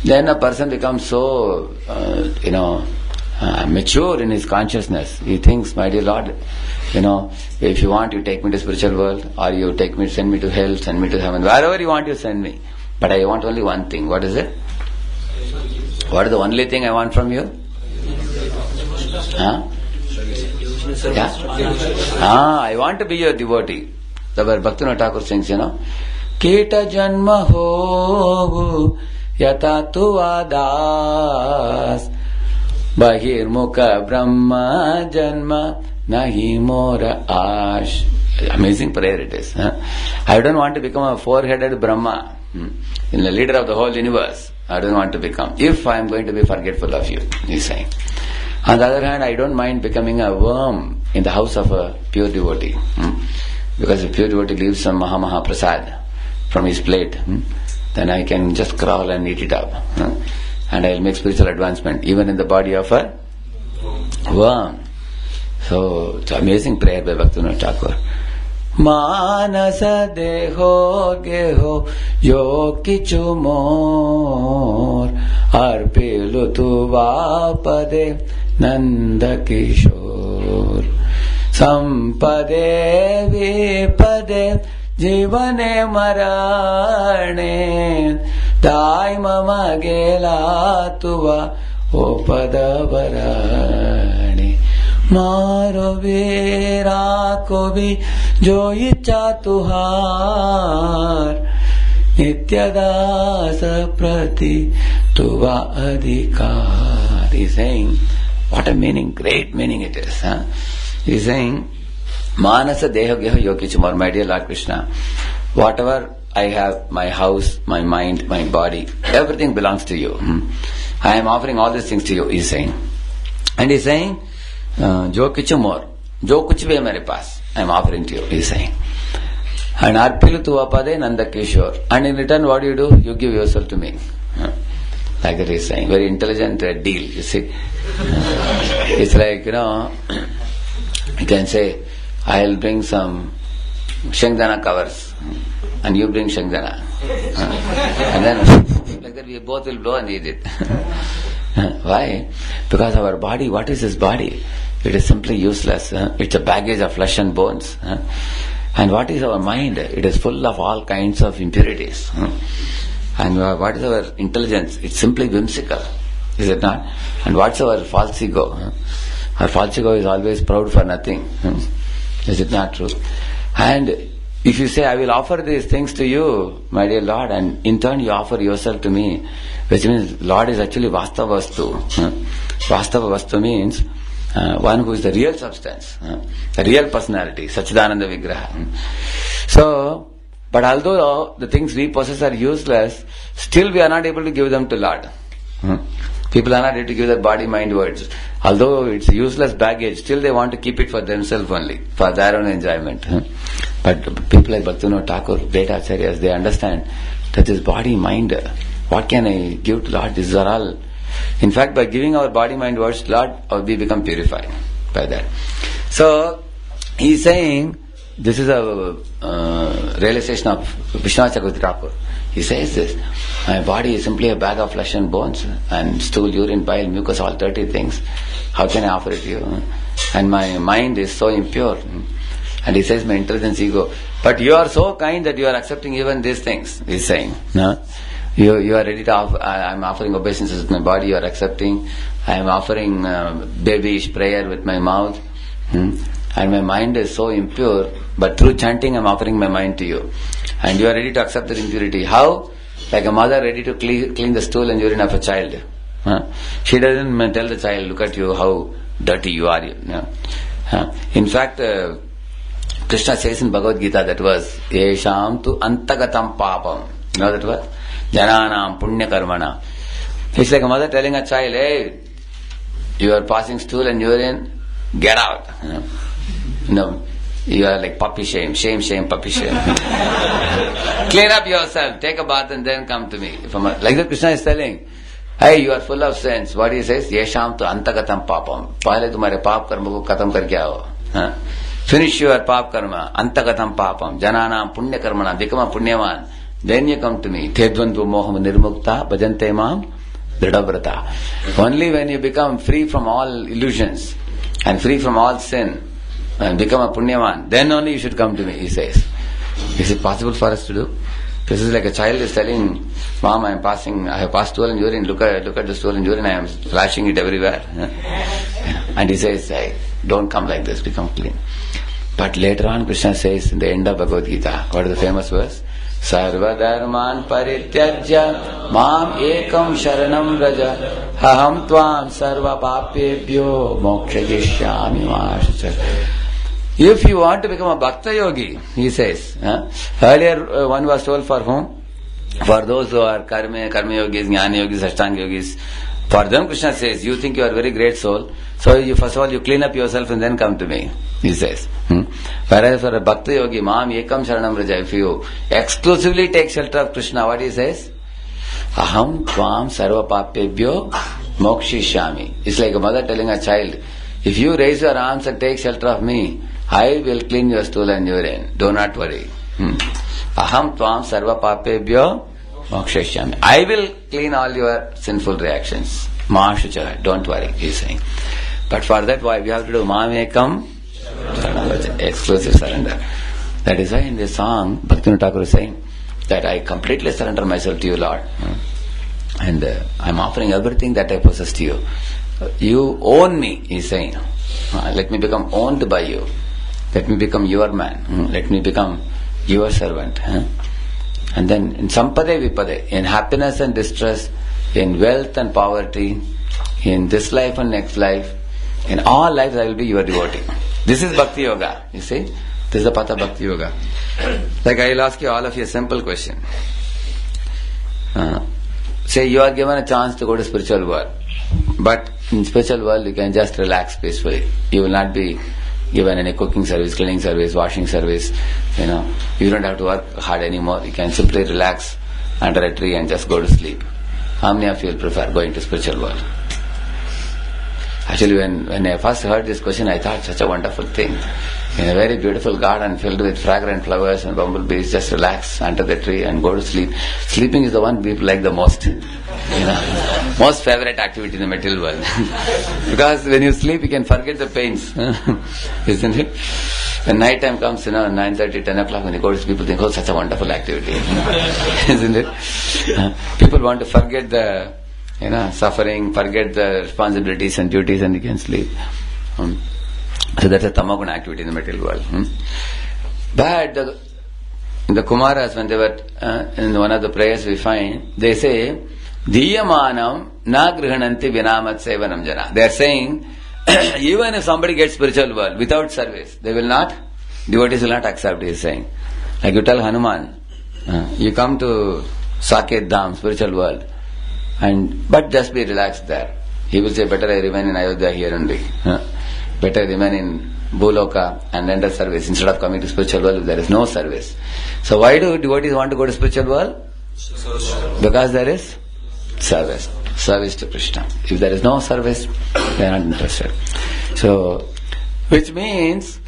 Then a person becomes so, mature in his consciousness. He thinks, my dear Lord, if you want, you take me to spiritual world, or you send me to hell, send me to heaven. Wherever you want, you send me. But I want only one thing. What is it? What is the only thing I want from you? Yeah? I want to be your devotee. The Bhaktivinoda Thakur sings, Kita janma ho yata tu adas bahir mukha brahma janma nahi mora ash. Amazing prayer it is. I don't want to become a four-headed Brahma, the leader of the whole universe. I don't want to become, if I am going to be forgetful of you, he is saying. On the other hand, I don't mind becoming a worm in the house of a pure devotee. Because if pure devotee leaves some Maha Prasad from his plate, then I can just crawl and eat it up. And I will make spiritual advancement even in the body of a worm. So, it's an amazing prayer by Bhaktivinoda Thakur. Manasa deho geho yo kichu mor arpilu tu vapade nanda kishor sampade vipade jivane marane dai mama gela tuva opada varane मारो vera को भी जो इच्छा तुहार नित्यदास प्रति तुवा अधिकार. He's saying, what a meaning, great meaning it is. He's saying, Manasa Deha Geha Yokichumar, my dear Lord Krishna, whatever I have, my house, my mind, my body, everything belongs to you. I am offering all these things to you, he's saying. And he's saying, जो कुछ मोर जो कुछ भी है मेरे पास I am offering to you he saying and अर्पिल तु अपदे Nand Kishore and in return what you do you give yourself to me like that is saying very intelligent deal you see it's like you can say I will bring some shangdana covers and you bring shangdana and then like that we both will blow and eat it. Why? Because our body, what is this body? It is simply useless. It's a baggage of flesh and bones. And what is our mind? It is full of all kinds of impurities. And what is our intelligence? It's simply whimsical. Is it not? And what's our false ego? Our false ego is always proud for nothing. Is it not true? And if you say, I will offer these things to you, my dear Lord, and in turn you offer yourself to me, which means Lord is actually Vastava Vastu. Vastava Vastu means one who is the real substance, the real personality, Sachidananda Vigraha. So, but although the things we possess are useless, still we are not able to give them to Lord. People are not ready to give their body, mind, words. Although it's useless baggage, still they want to keep it for themselves only, for their own enjoyment. But people like Bhaktivinoda Thakur, great acharyas, they understand that this body, mind, what can I give to Lord? These are all. In fact, by giving our body, mind, words to Lord, we become purified by that. So, he is saying, this is a realization of Vishwanath Chakravarti Thakur. He says this, my body is simply a bag of flesh and bones, and stool, urine, bile, mucus, all 30 things. How can I offer it to you? And my mind is so impure. And he says, my intelligence, ego. But you are so kind that you are accepting even these things, he is saying. No? You are ready to offer, I am offering obeisances with my body, you are accepting. I am offering babyish prayer with my mouth. And my mind is so impure, but through chanting I am offering my mind to you. And you are ready to accept the impurity. How? Like a mother ready to clean the stool and urine of a child. She doesn't tell the child, look at you, how dirty you are. In fact, Krishna says in Bhagavad Gita that verse, Yesham tu antagatam papam. You know that verse? Jananam punya karmana. It's like a mother telling a child, hey, you are passing stool and urine, get out. No, you are like puppy shame, puppy shame. Clean up yourself, take a bath and then come to me. Like that Krishna is telling, hey, you are full of sins. What he says, Yesham tu antagatam papam. Pahle tumhare paap karma ko khatam karke aao. Finish your paap karma, antagatam papam, jananam punya karmana, become a punyavan. Then you come to me. Tedvantu moham nirmukta, bhajante mam, dridhabrata. Only when you become free from all illusions and free from all sin and become a punyavan, then only you should come to me, he says. Is it possible for us to do? This is like a child is telling, Mom, I have passed stool and urine, look at the stool and urine, I am splashing it everywhere. And he says, hey, don't come like this, become clean. But later on Krishna says in the end of Bhagavad Gita, what is the famous verse? Sarva dharman parityajya mam ekam sharanam vraja aham tvam sarva papebhyo mokshayishyami mashacha. If you want to become a bhakta yogi, he says, earlier one was told for whom? For those who are karma yogis, jnana yogis, ashtanga yogis. For them Krishna says, you think you are very great soul, so you first of all you clean up yourself and then come to me, he says. Whereas for a bhakta yogi, mam ekam sharanam vraja, if you exclusively take shelter of Krishna, what he says? Aham tvam sarva papebhyo mokshishyami. It's like a mother telling a child, if you raise your arms and take shelter of me, I will clean your stool and urine. Do not worry. Aham tvam sarva papebhyo mokshishyami. I will clean all your sinful reactions. Mahashucha, don't worry, he is saying. But for that, why we have to do mamekam exclusive surrender. That is why in this song, Bhaktivinoda Thakur is saying that I completely surrender myself to you, Lord. And I am offering everything that I possess to you. You own me, he is saying. Let me become owned by you. Let me become your man. Let me become your servant. And then in sampade vipade, in happiness and distress, in wealth and poverty, in this life and next life, in all lives I will be your devotee. This is Bhakti Yoga, you see. This is the path of Bhakti Yoga. Like I will ask you all of you a simple question. Say you are given a chance to go to spiritual world, but in spiritual world you can just relax peacefully. You will not be given any cooking service, cleaning service, washing service. You don't have to work hard anymore. You can simply relax under a tree and just go to sleep. How many of you will prefer going to spiritual world? Actually, when I first heard this question, I thought such a wonderful thing. In a very beautiful garden filled with fragrant flowers and bumblebees, just relax under the tree and go to sleep. Sleeping is the one people like the most. Most favorite activity in the material world. Because when you sleep, you can forget the pains. Isn't it? When night time comes, 9:30, 10 o'clock, when you go to sleep, people think, oh, such a wonderful activity. Isn't it? People want to forget the suffering, forget the responsibilities and duties, and you can sleep. So that's a tamaguna activity in the material world. But the Kumaras, when they were in one of the prayers we find, they say, Diyamanam na grihananti vinamat sevanam jana. They are saying, even if somebody gets spiritual world without service, devotees will not accept, he is saying. Like you tell Hanuman, you come to Saket Dham, spiritual world, But just be relaxed there. He will say, better I remain in Ayodhya here only. Better I remain in Bhuloka and render service instead of coming to spiritual world. There is no service. So why do devotees want to go to spiritual world? Because there is service. Service to Krishna. If there is no service, they are not interested. So, which means,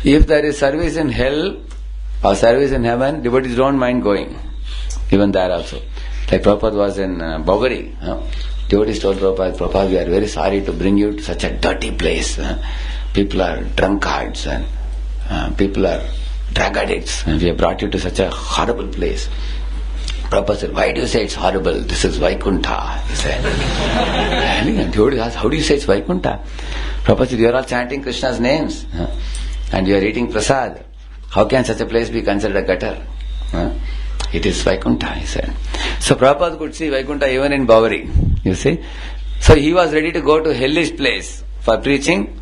if there is service in hell or service in heaven, devotees don't mind going. Even there also. Like Prabhupada was in Boveri. Devotees told Prabhupada, we are very sorry to bring you to such a dirty place. People are drunkards and people are drug addicts, and we have brought you to such a horrible place. Prabhupada said, why do you say it's horrible? This is Vaikuntha, he said. And devotee asked, how do you say it's Vaikuntha? Prabhupada said, you are all chanting Krishna's names and you are eating prasad. How can such a place be considered a gutter? It is Vaikuntha, he said. So Prabhupada could see Vaikuntha even in Boveri, you see. So he was ready to go to hellish place for preaching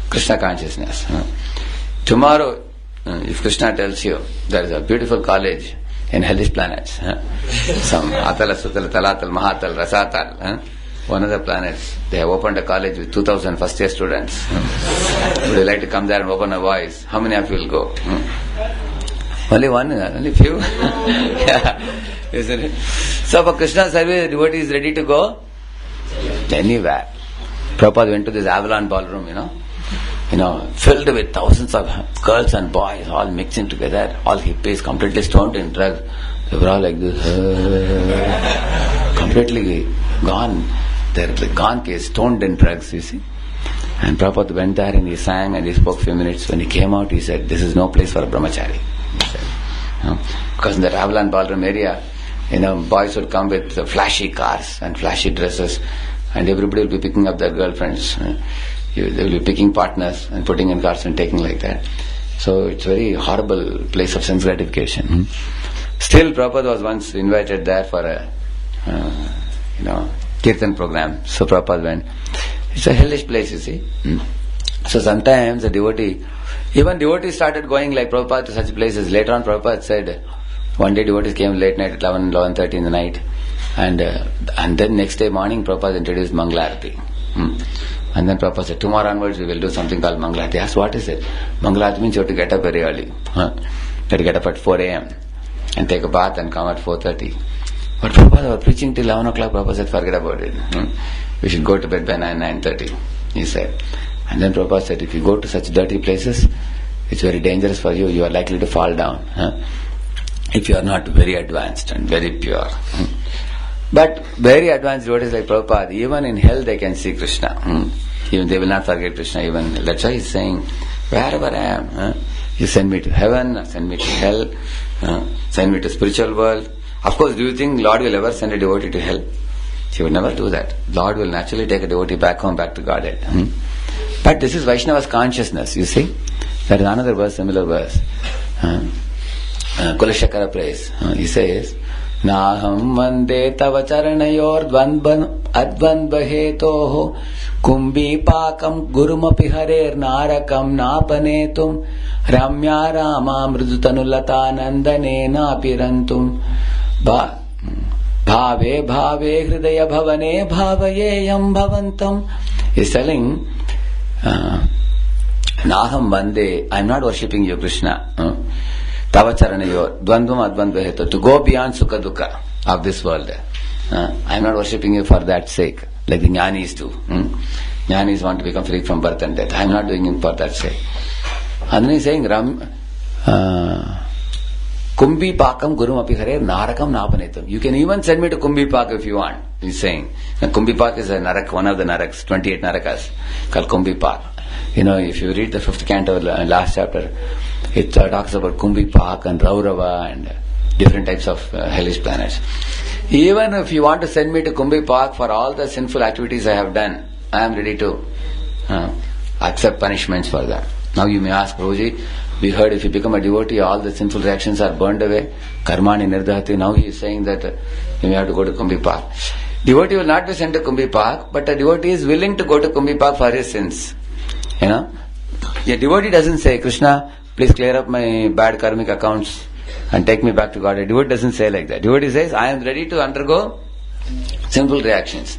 Krishna consciousness. Tomorrow, if Krishna tells you there is a beautiful college in hellish planets, some Atala, Sutala, Talatal, Mahatal, Rasatal, one of the planets, they have opened a college with 2,000 first year students. Would you like to come there and open a voice? How many of you will go? Only one, only few. Yeah, isn't it? So for Krishna service, the devotee is ready to go anywhere. Prabhupada went to this Avalon ballroom, filled with thousands of girls and boys all mixing together, all hippies, completely stoned in drugs. They were all like this, completely gone. They're like gone case, stoned in drugs, you see. And Prabhupada went there and he sang and he spoke a few minutes. When he came out, he said, this is no place for a brahmachari. He said, because in the Avalon ballroom area, boys would come with flashy cars and flashy dresses, and everybody will be picking up their girlfriends. They will be picking partners and putting in cars and taking like that. So it's a very horrible place of sense gratification. Still, Prabhupada was once invited there for a, Kirtan program. So Prabhupada went. It's a hellish place, you see. So sometimes a devotee, even devotees started going like Prabhupada to such places. Later on, Prabhupada said, one day devotees came late night at 11:30 in the night, and then next day morning Prabhupada introduced Mangalarati. And then Prabhupada said, tomorrow onwards we will do something called Mangalarati. I asked, what is it? Mangalarati means you have to get up very early. You have to get up at 4 a.m. and take a bath and come at 4:30. But Prabhupada was preaching till 11 o'clock. Prabhupada said, forget about it. We should go to bed by 9:30, he said. And then Prabhupada said, if you go to such dirty places, it's very dangerous for you. You are likely to fall down. If you are not very advanced and very pure. But very advanced devotees like Prabhupada, even in hell they can see Krishna. Even they will not forget Krishna even. That's why he's saying, wherever I am, you send me to heaven, or send me to hell, send me to spiritual world. Of course, do you think Lord will ever send a devotee to hell? He would never do that. Lord will naturally take a devotee back home, back to Godhead. But this is Vaishnava's consciousness, you see. There is another verse, similar verse. Kulashakara prays. He says, Naham vande tava charanayor advanva hetoho kumbi pakam gurumapi harer narakam napanetum ramya rama mrudutanulata nandane napirantum bhave bhave hridaya bhavane bhavayeyam bhavantam. He's telling, Naham vande, I am not worshipping you, Krishna. Tava charanayor, dvandvam advandva heto, to go beyond sukha dukkha of this world. I am not worshipping you for that sake, like the jnanis do. Jnanis want to become free from birth and death. I am not doing it for that sake. And then he is saying, Kumbi pakam gurumapi hare narakam napanetam. You can even send me to Kumbi Pak if you want, he is saying. Now, Kumbi Pak is a narak, one of the naraks, 28 narakas, called Kumbi Pak. If you read the 5th canto, last chapter, it talks about Kumbi Pak and Raurava and different types of hellish planets. Even if you want to send me to Kumbi Pak for all the sinful activities I have done, I am ready to accept punishments for that. Now you may ask, Prabhuji, we heard if you become a devotee, all the sinful reactions are burned away. Karmani nirdhati. Now he is saying that you may have to go to Kumbi Pak. Devotee will not be sent to Kumbi Pak, but a devotee is willing to go to Kumbi Pak for his sins. A devotee doesn't say, Krishna, please clear up my bad karmic accounts and take me back to God. A devotee doesn't say like that. Devotee says, I am ready to undergo Sinful reactions.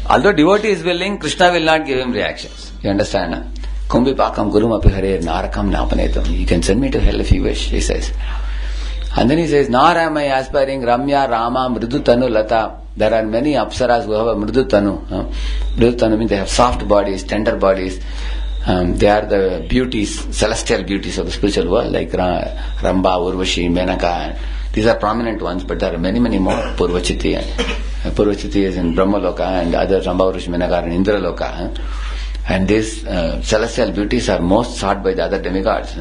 Although devotee is willing, Krishna will not give him reactions. You understand? Kumbhipakam gurum api hare narakam napanetam. You can send me to hell if you wish, he says. And then he says, nor am I aspiring Ramya, Rama, Mridutanu, Lata. There are many apsaras who have a Mridutanu. Mridutanu means they have soft bodies, tender bodies. They are the beauties, celestial beauties of the spiritual world, like Ramba, Urvashi, Menaka. These are prominent ones, but there are many, many more. Purvachiti. Purvachiti is in Brahmaloka, and other Ramba, Urvashi, Menaka are in Indraloka. And these celestial beauties are most sought by the other demigods.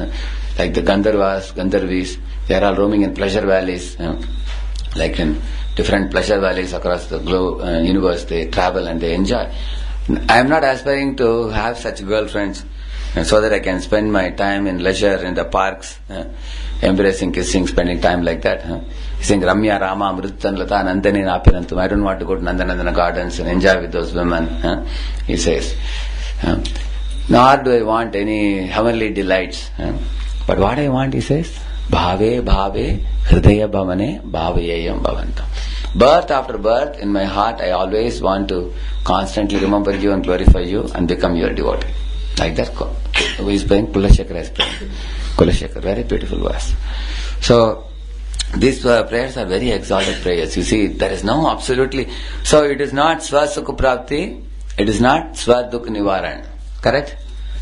Like the Gandharvas, Gandharvis, they are all roaming in pleasure valleys. Like in different pleasure valleys across the globe, universe, they travel and they enjoy. I am not aspiring to have such girlfriends so that I can spend my time in leisure in the parks, embracing, kissing, spending time like that. Saying Ramya, Rama, Amritan, Lata, Nandani, Napirantum. I don't want to go to Nandanandana gardens and enjoy with those women, he says. Nor do I want any heavenly delights. But what I want, he says, Bhave, Bhave, Hridaya Bhavane, Bhavayayam Bhavantam. Birth after birth, in my heart, I always want to constantly remember you and glorify you and become your devotee. Like that, who is praying? Kulashekara is praying. Kulashekara, very beautiful verse. So, these prayers are very exalted prayers. You see, there is no absolutely... So, it is not Swasukha Prapti, it is not Swadukha Nivaran. Correct?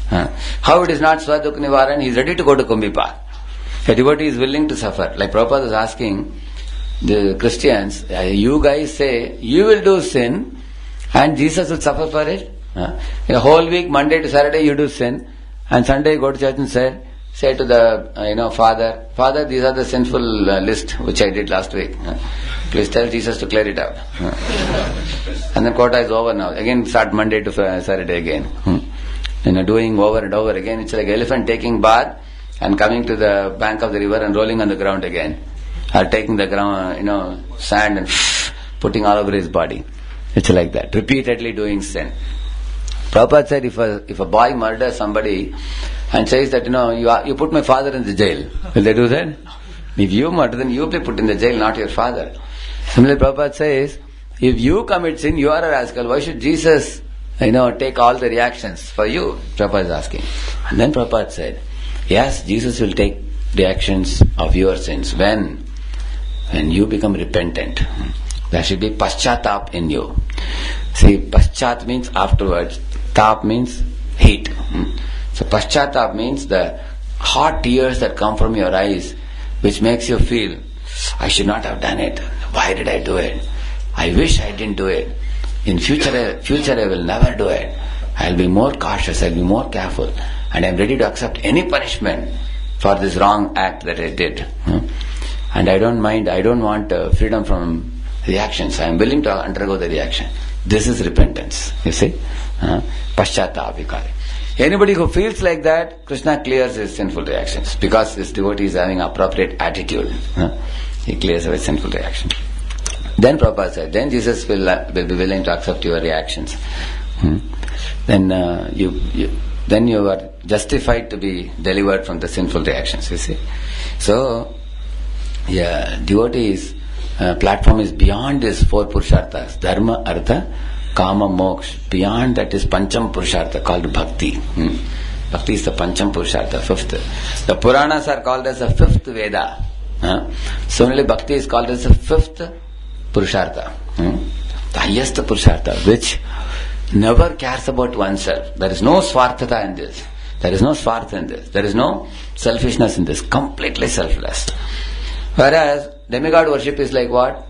How it is not Swadukha Nivaran? He is ready to go to Kumbhipa. A devotee is willing to suffer. Like Prabhupada was asking the Christians, you guys say, you will do sin and Jesus will suffer for it. A whole week, Monday to Saturday, you do sin, and Sunday you go to church and say to the Father, these are the sinful list which I did last week. Please tell Jesus to clear it out. And then quota is over now. Again start Monday to Saturday again. Doing over and over again. It's like elephant taking bath and coming to the bank of the river and rolling on the ground again. Or taking the ground, sand and putting all over his body. It's like that. Repeatedly doing sin. Prabhupada said, if a boy murders somebody and says that, you put my father in the jail, will they do that? If you murder, then you will be put in the jail, not your father. Similarly, Prabhupada says, if you commit sin, you are a rascal. Why should Jesus, take all the reactions for you? Prabhupada is asking. And then Prabhupada said, yes, Jesus will take reactions of your sins. When you become repentant. There should be paschatap in you. See, paschat means afterwards. Tap means heat. So paschatap means the hot tears that come from your eyes, which makes you feel, I should not have done it. Why did I do it? I wish I didn't do it. In future I will never do it. I'll be more cautious, I'll be more careful, and I'm ready to accept any punishment for this wrong act that I did. And I don't mind, I don't want freedom from reactions. I am willing to undergo the reaction. This is repentance, you see. Paschatap, we call it. Anybody who feels like that, Krishna clears his sinful reactions because this devotee is having appropriate attitude. He clears away sinful reaction. Then Prabhupada said, then Jesus will be willing to accept your reactions. Then you are justified to be delivered from the sinful reactions, you see. So, devotee's platform is beyond these four purusharthas, dharma, artha, kama, moksha. Beyond that is pancham purushartha called bhakti. Bhakti is the pancham purushartha, fifth. The Puranas are called as the fifth Veda. Similarly, bhakti is called as the fifth purushartha. The highest purushartha, which never cares about oneself. There is no swarthata in this. There is no swartha in this. There is no selfishness in this. Completely selfless. Whereas demigod worship is like what?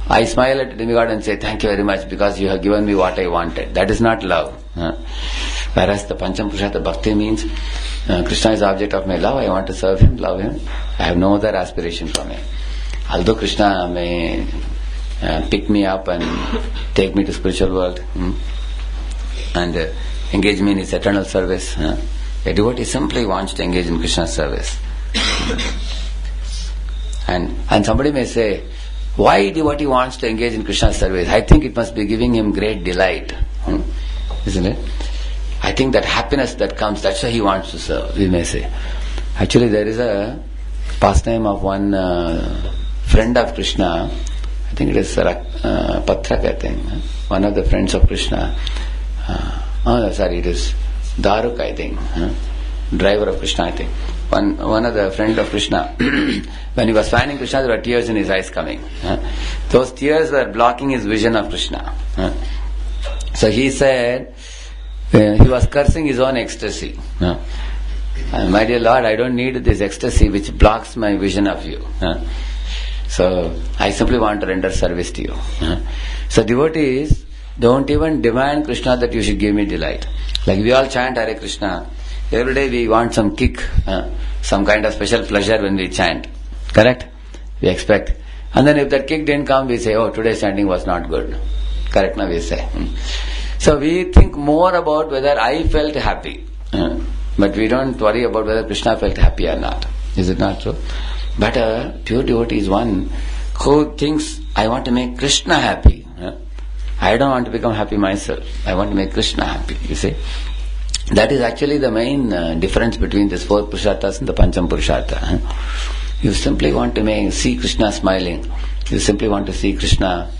I smile at demigod and say, thank you very much because you have given me what I wanted. That is not love. Whereas the Pancham Purushartha Bhakti means Krishna is the object of my love. I want to serve him, love him. I have no other aspiration from him. Although Krishna may pick me up and take me to spiritual world and engage me in his eternal service, a devotee simply wants to engage in Krishna's service. And somebody may say, why devotee wants to engage in Krishna's service? I think it must be giving him great delight. Isn't it? I think that happiness that comes, that's why he wants to serve, we may say. Actually, there is a pastime of one friend of Krishna. I think it is Patrak, I think. One of the friends of Krishna. It is Daruk, I think. Driver of Krishna, I think. One of the friends of Krishna, when he was finding Krishna, there were tears in his eyes coming. Those tears were blocking his vision of Krishna. So he said, he was cursing his own ecstasy. My dear Lord, I don't need this ecstasy which blocks my vision of you. So I simply want to render service to you. So devotees don't even demand Krishna that you should give me delight. Like we all chant Hare Krishna. Every day we want some kick, some kind of special pleasure when we chant. Correct? We expect. And then if that kick didn't come, we say, oh, today's chanting was not good. Correct, now we say. So we think more about whether I felt happy. But we don't worry about whether Krishna felt happy or not. Is it not true? But a pure devotee is one who thinks, I want to make Krishna happy. I don't want to become happy myself. I want to make Krishna happy, you see. That is actually the main difference between these 4 Purusharthas and the Pancham Purushartha. You simply want to see Krishna smiling. You simply want to see Krishna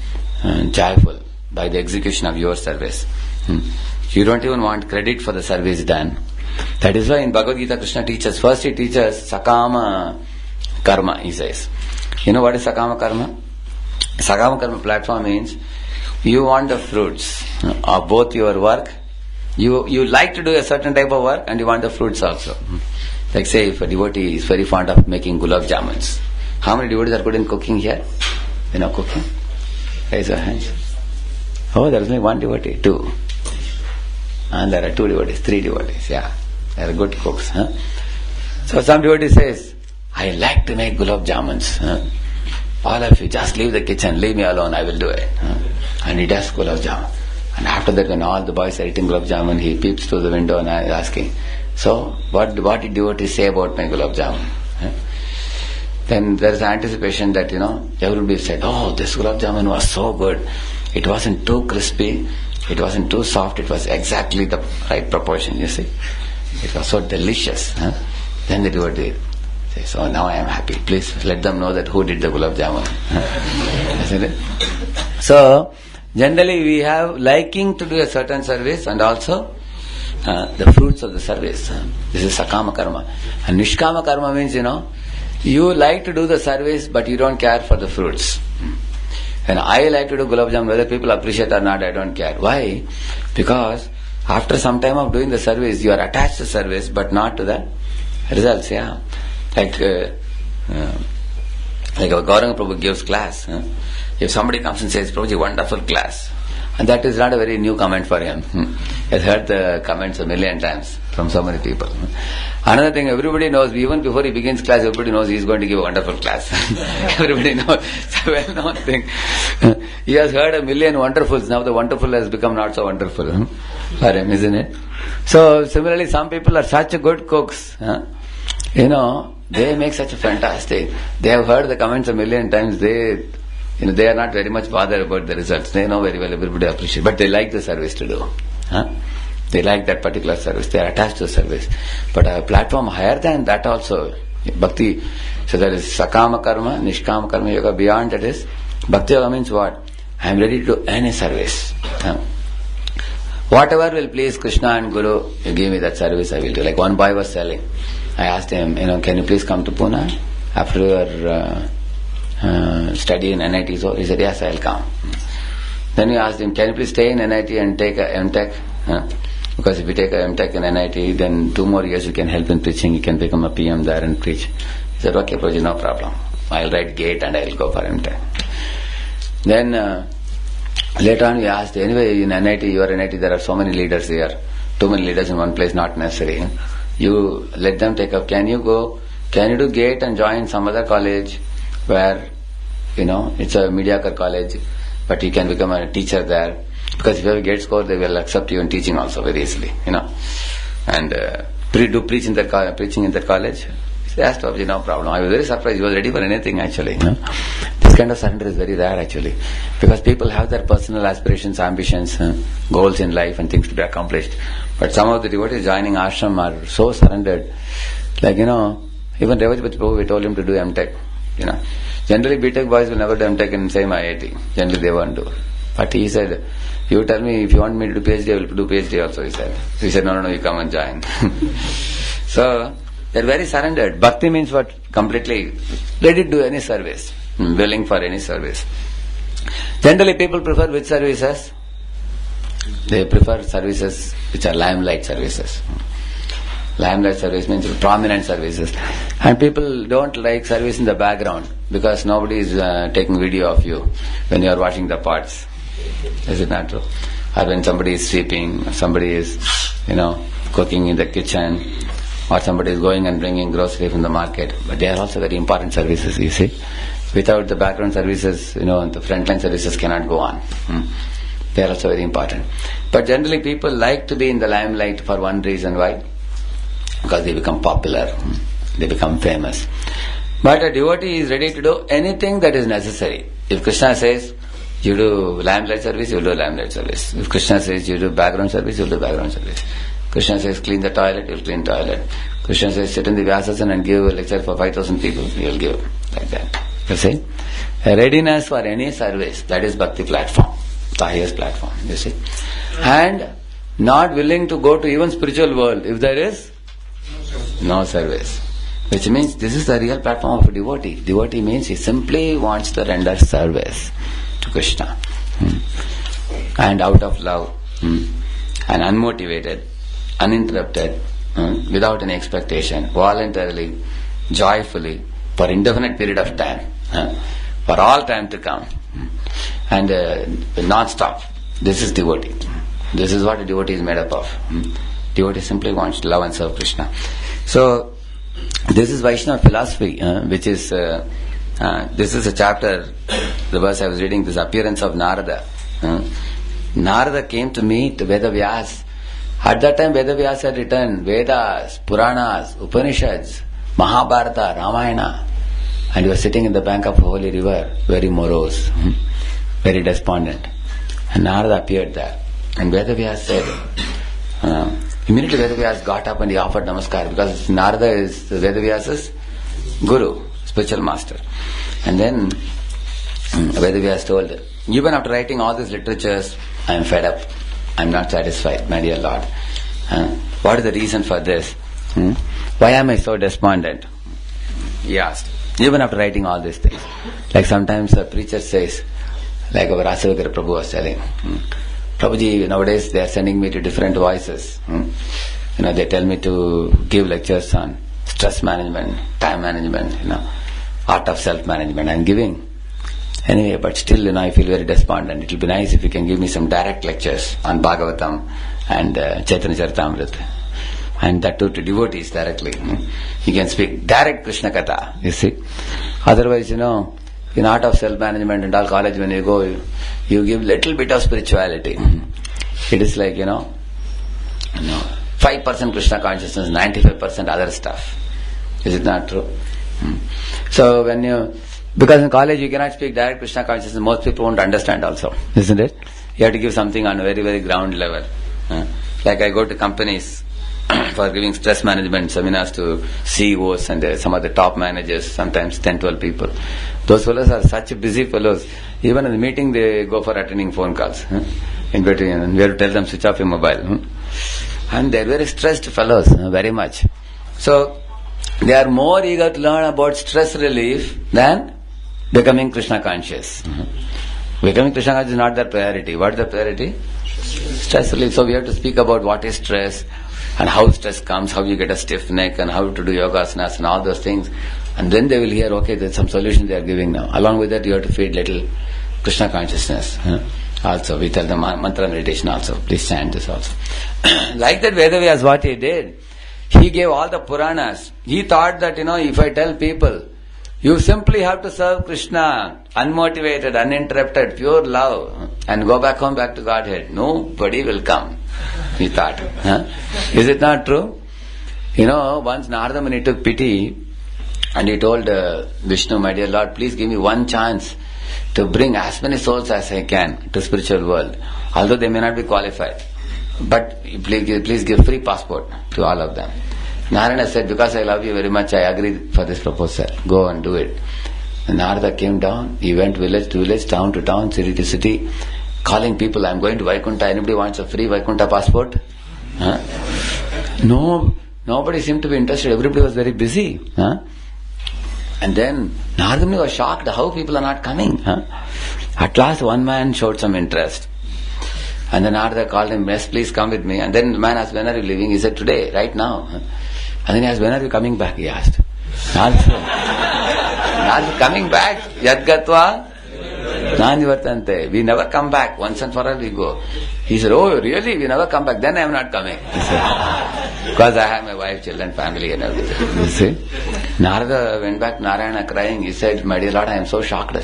joyful by the execution of your service. You don't even want credit for the service done. That is why in Bhagavad Gita Krishna teaches, first he teaches Sakama Karma, he says. You know what is Sakama Karma? Sakama Karma platform means you want the fruits of both your work. You like to do a certain type of work and you want the fruits also. Like say if a devotee is very fond of making gulab jamuns. How many devotees are good in cooking here? You know cooking? Raise your hands. Oh, there is only one devotee, 2. And there are 2 devotees, 3 devotees, yeah. They are good cooks. So some devotee says, I like to make gulab jamuns. All of you just leave the kitchen, leave me alone, I will do it. And he does gulab jamun. And after that, when all the boys are eating gulab jamun, he peeps through the window and is asking, so what did devotees say about my gulab jamun? Then there is anticipation that, everybody said, oh, this gulab jamun was so good. It wasn't too crispy, it wasn't too soft, it was exactly the right proportion, you see. It was so delicious. Then the devotee says, so now I am happy. Please let them know that who did the gulab jamun. Isn't it? So, generally we have liking to do a certain service and also the fruits of the service. This is Sakama Karma. And Nishkama Karma means, you like to do the service but you don't care for the fruits. And I like to do gulab jamun, whether people appreciate or not, I don't care. Why? Because after some time of doing the service, you are attached to service but not to the results, yeah. Like our Gauranga Prabhu gives class. If somebody comes and says, Prabhuji, wonderful class, and that is not a very new comment for him. He has heard the comments a million times from so many people. Another thing, everybody knows, even before he begins class, everybody knows he is going to give a wonderful class. Everybody knows. It's a well-known thing. He has heard a million wonderfuls. Now the wonderful has become not so wonderful for him, isn't it? So similarly, some people are such good cooks. They make such a fantastic. They have heard the comments a million times. They are not very much bothered about the results. They know very well everybody appreciates, but they like the service to do. They like that particular service. They are attached to the service. But a platform higher than that also, bhakti. So there is Sakama Karma, Nishkama Karma Yoga. Beyond that is Bhakti Yoga means what? I am ready to do any service. Whatever will please Krishna and Guru, you give me that service, I will do. Like one boy was telling. I asked him, can you please come to Pune after your study in NIT? So he said, yes, I will come. Then we asked him, can you please stay in NIT and take a MTech? Because if you take a MTech in NIT, then 2 more years you can help in preaching, you can become a PM there and preach. He said, okay, Prabhuji, no problem. I will write GATE and I will go for MTech. Then later on we asked, anyway, in NIT, your NIT, there are so many leaders here. Too many leaders in one place, not necessary. You let them take up. Can you do GATE and join some other college where, it's a mediocre college, but you can become a teacher there? Because if you have a GATE score, they will accept you in teaching also very easily, And do preaching in that college? He asked, Prabhuji, no problem. I was very surprised. He was ready for anything actually. This kind of surrender is very rare actually. Because people have their personal aspirations, ambitions, goals in life and things to be accomplished. But some of the devotees joining ashram are so surrendered. Like, even Revajapati Prabhu, we told him to do MTech. Generally, BTech boys will never do MTech in same IIT. Generally, they won't do. But he said, you tell me if you want me to do PhD, I will do PhD also, he said. He said, no, you come and join. So, they're very surrendered. Bhakti means what? Completely ready to do any service, willing for any service. Generally, people prefer which services? They prefer services which are limelight services. Limelight service means prominent services. And people don't like service in the background because nobody is taking video of you when you are washing the pots. Is it not true? Or when somebody is sweeping, somebody is, cooking in the kitchen, or somebody is going and bringing grocery from the market. But they are also very important services, you see. Without the background services, the frontline services cannot go on. They are also very important. But generally people like to be in the limelight for one reason. Why? Because they become popular. They become famous. But a devotee is ready to do anything that is necessary. If Krishna says, you do limelight service, you do limelight service. If Krishna says you do background service, you do background service. Krishna says clean the toilet, you will clean toilet. Krishna says sit in the Vyasasana and give a lecture for 5,000 people, you will give. Like that. You see? A readiness for any service, that is Bhakti platform. The highest platform, you see. And not willing to go to even spiritual world if there is no service. Which means this is the real platform of a devotee. Devotee means he simply wants to render service to Krishna. And out of love. And unmotivated, uninterrupted, without any expectation, voluntarily, joyfully, for indefinite period of time, for all time to come, and non-stop. This is devotee. This is what a devotee is made up of. Devotee simply wants to love and serve Krishna. So, this is Vaishnava philosophy, which is, this is a chapter, the verse I was reading, this appearance of Narada. Narada came to meet Vedavyas. At that time, Vedavyas had written Vedas, Puranas, Upanishads, Mahabharata, Ramayana, and he was sitting in the bank of a holy river, very morose, very despondent. And Narada appeared there. And Vedavyas said, immediately Vedavyas got up and he offered namaskar because Narada is Vedavyas's guru, spiritual master. And then Vedavyas told, even after writing all these literatures, I am fed up. I am not satisfied, my dear Lord. What is the reason for this? Why am I so despondent? He asked. Even after writing all these things. Like sometimes a preacher says, like our Rasavagara Prabhu was telling, Prabhuji, nowadays they are sending me to different voices. They tell me to give lectures on stress management, time management, art of self-management. I am giving. Anyway, but still, I feel very despondent. It will be nice if you can give me some direct lectures on Bhagavatam and Chaitanya Charitamrita. And that too to devotees directly. You can speak direct Krishna Katha, you see. Otherwise, in art of self-management and all college when you go, you give little bit of spirituality. It is like, 5% Krishna consciousness, 95% other stuff. Is it not true? So because in college you cannot speak direct Krishna consciousness, most people won't understand also, isn't it? You have to give something on a very, very ground level. Like I go to companies for giving stress management seminars to CEOs and some of the top managers, sometimes 10, 12 people. Those fellows are such busy fellows. Even in the meeting they go for attending phone calls. In between, and we have to tell them switch off your mobile. And they are very stressed fellows, very much. So, they are more eager to learn about stress relief than becoming Krishna conscious. Becoming Krishna conscious is not their priority. What is the priority? Stress relief. So we have to speak about what is stress and how stress comes, how you get a stiff neck and how to do yogasanas and all those things. And then they will hear, okay, there's some solution they are giving now. Along with that, you have to feed little Krishna consciousness. Also, we tell them mantra meditation also. Please chant this also. Like that, Vedavyas, what he did, he gave all the Puranas. He thought that, if I tell people, you simply have to serve Krishna, unmotivated, uninterrupted, pure love, and go back home, back to Godhead. Nobody will come, he thought. Is it not true? Once Narada Muni took pity, and he told Vishnu, my dear Lord, please give me one chance to bring as many souls as I can to spiritual world, although they may not be qualified. But please give free passport to all of them. Narayana said, because I love you very much, I agree for this proposal. Go and do it. And Narada came down, he went village to village, town to town, city to city, calling people, I'm going to Vaikuntha, anybody wants a free Vaikuntha passport? Huh? No, nobody seemed to be interested, everybody was very busy. Huh? And then Narada Muni was shocked how people are not coming. Huh? At last one man showed some interest. And then Narada called him, yes, please come with me. And then the man asked, when are you leaving? He said, today, right now. And then he asked, when are you coming back? He asked. Narada, coming back? Yad gatva? Nanivartante. We never come back. Once and for all we go. He said, oh, really? We never come back. Then I am not coming. He said, because I have my wife, children, family and everything. You see? Narada went back to Narayana crying. He said, my dear Lord, I am so shocked.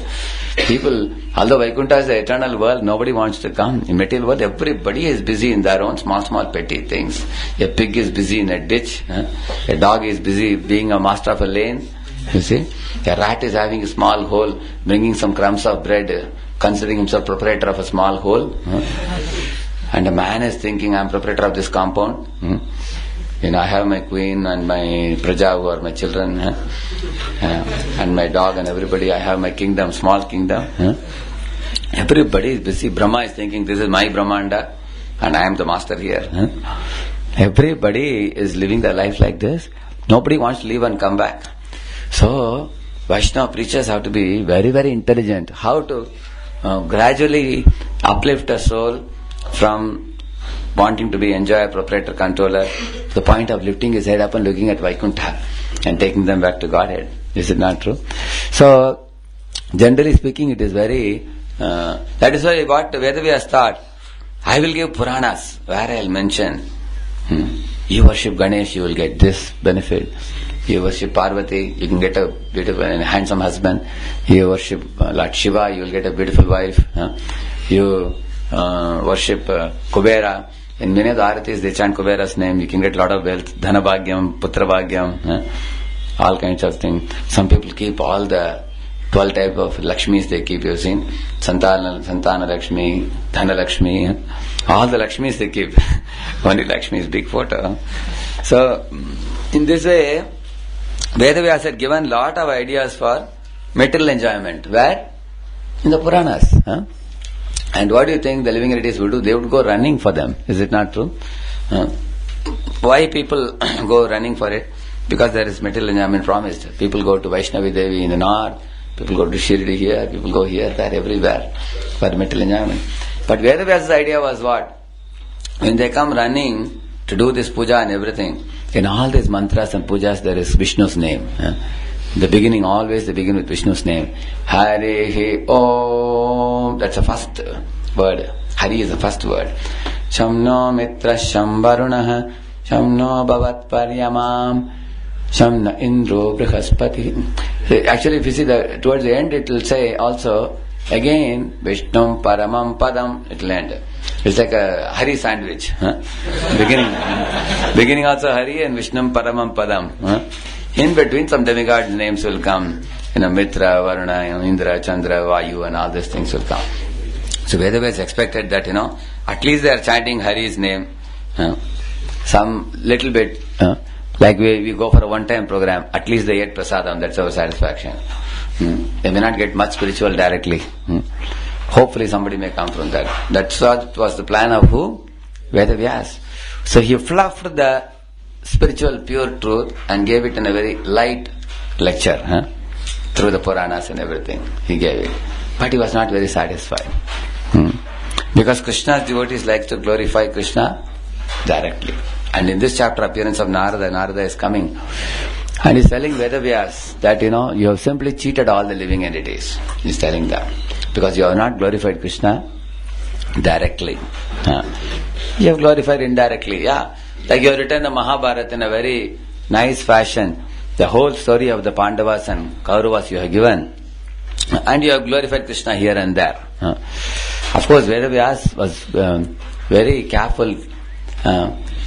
People, although Vaikuntha is the eternal world, nobody wants to come. In material world, everybody is busy in their own small petty things. A pig is busy in a ditch. A dog is busy being a master of a lane. You see? A rat is having a small hole, bringing some crumbs of bread, considering himself proprietor of a small hole. And a man is thinking, I am proprietor of this compound. I have my queen and my praja who are my children, and my dog and everybody. I have my kingdom, small kingdom. Everybody is busy. Brahma is thinking, this is my Brahmanda and I am the master here. Everybody is living their life like this. Nobody wants to leave and come back. So, Vaishnava preachers have to be very, very intelligent. How to gradually uplift a soul from wanting to be enjoyer, proprietor, controller, to the point of lifting his head up and looking at Vaikuntha and taking them back to Godhead. Is it not true? So, generally speaking, it is very... that is why what Vedavyas thought, I will give Puranas, where I will mention, you worship Ganesh, you will get this benefit. You worship Parvati, you can get a beautiful and handsome husband. You worship Lord Shiva, you will get a beautiful wife. You worship Kubera. In many of the aratis, they chant Kubera's name. You can get a lot of wealth. Dhanabhagyam, Putrabhagyam, all kinds of things. Some people keep all the 12 type of Lakshmis they keep using. Santana Lakshmi, Dhana Lakshmi, all the Lakshmis they keep. Only Lakshmi is big photo. So, in this way, Vedavyas had given lot of ideas for material enjoyment. Where? In the Puranas. And what do you think the living entities would do? They would go running for them. Is it not true? Why people go running for it? Because there is material enjoyment promised. People go to Vaishnavi Devi in the north, people go to Shirdi here, people go here, there, everywhere for material enjoyment. But Vedavyas' idea was what? When they come running to do this puja and everything, in all these mantras and pujas there is Vishnu's name. In the beginning, always they begin with Vishnu's name. Harihi Om. That's the first word. Hari is the first word. Shamno mitra shamvarunah Shamno bhavat paryamam Shamna indro brihaspati. Actually, if you see towards the end, it will say also again Vishnum paramam padam. It will end. It's like a Hari sandwich. Beginning also Hari and Vishnum paramam padam. In between, some demigods' names will come. Mitra, Varuna, Indra, Chandra, Vayu, and all these things will come. So Vedavyas expected that, at least they are chanting Hari's name. Some little bit, like we go for a one-time program, at least they get prasadam, that's our satisfaction. They may not get much spiritual directly. Hopefully somebody may come from that. That's what was the plan of who? Vedavyas. So he fluffed the spiritual pure truth and gave it in a very light lecture, through the Puranas and everything. He gave it. But he was not very satisfied. Because Krishna's devotees like to glorify Krishna directly. And in this chapter, appearance of Narada is coming. And he's telling Vedavyas that, you have simply cheated all the living entities. He's telling them. Because you have not glorified Krishna directly. You have glorified indirectly, Like you have written the Mahabharata in a very nice fashion. The whole story of the Pandavas and Kauravas you have given. And you have glorified Krishna here and there. Of course, Vedavyas was very careful.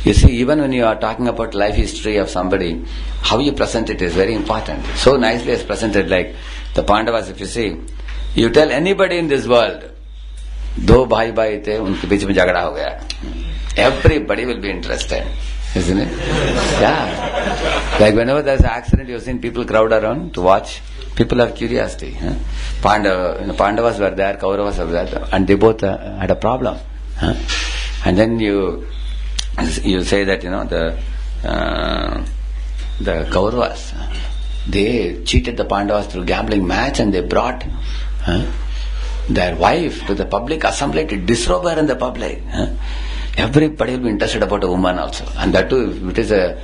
You see, even when you are talking about life history of somebody, how you present it is very important. So nicely is presented, like the Pandavas, if you see, you tell anybody in this world, दो भाई भाई थे उनके बीच में झगड़ा हो गया. Everybody will be interested, isn't it? Yeah. Like whenever there's an accident, you've seen people crowd around to watch. People have curiosity. Pandavas were there, Kauravas were there, and they both had a problem. And then you say that the Kauravas, they cheated the Pandavas through gambling match, and they brought their wife to the public assembly to disrobe her in the public. Everybody will be interested about a woman also, and that too, if it is a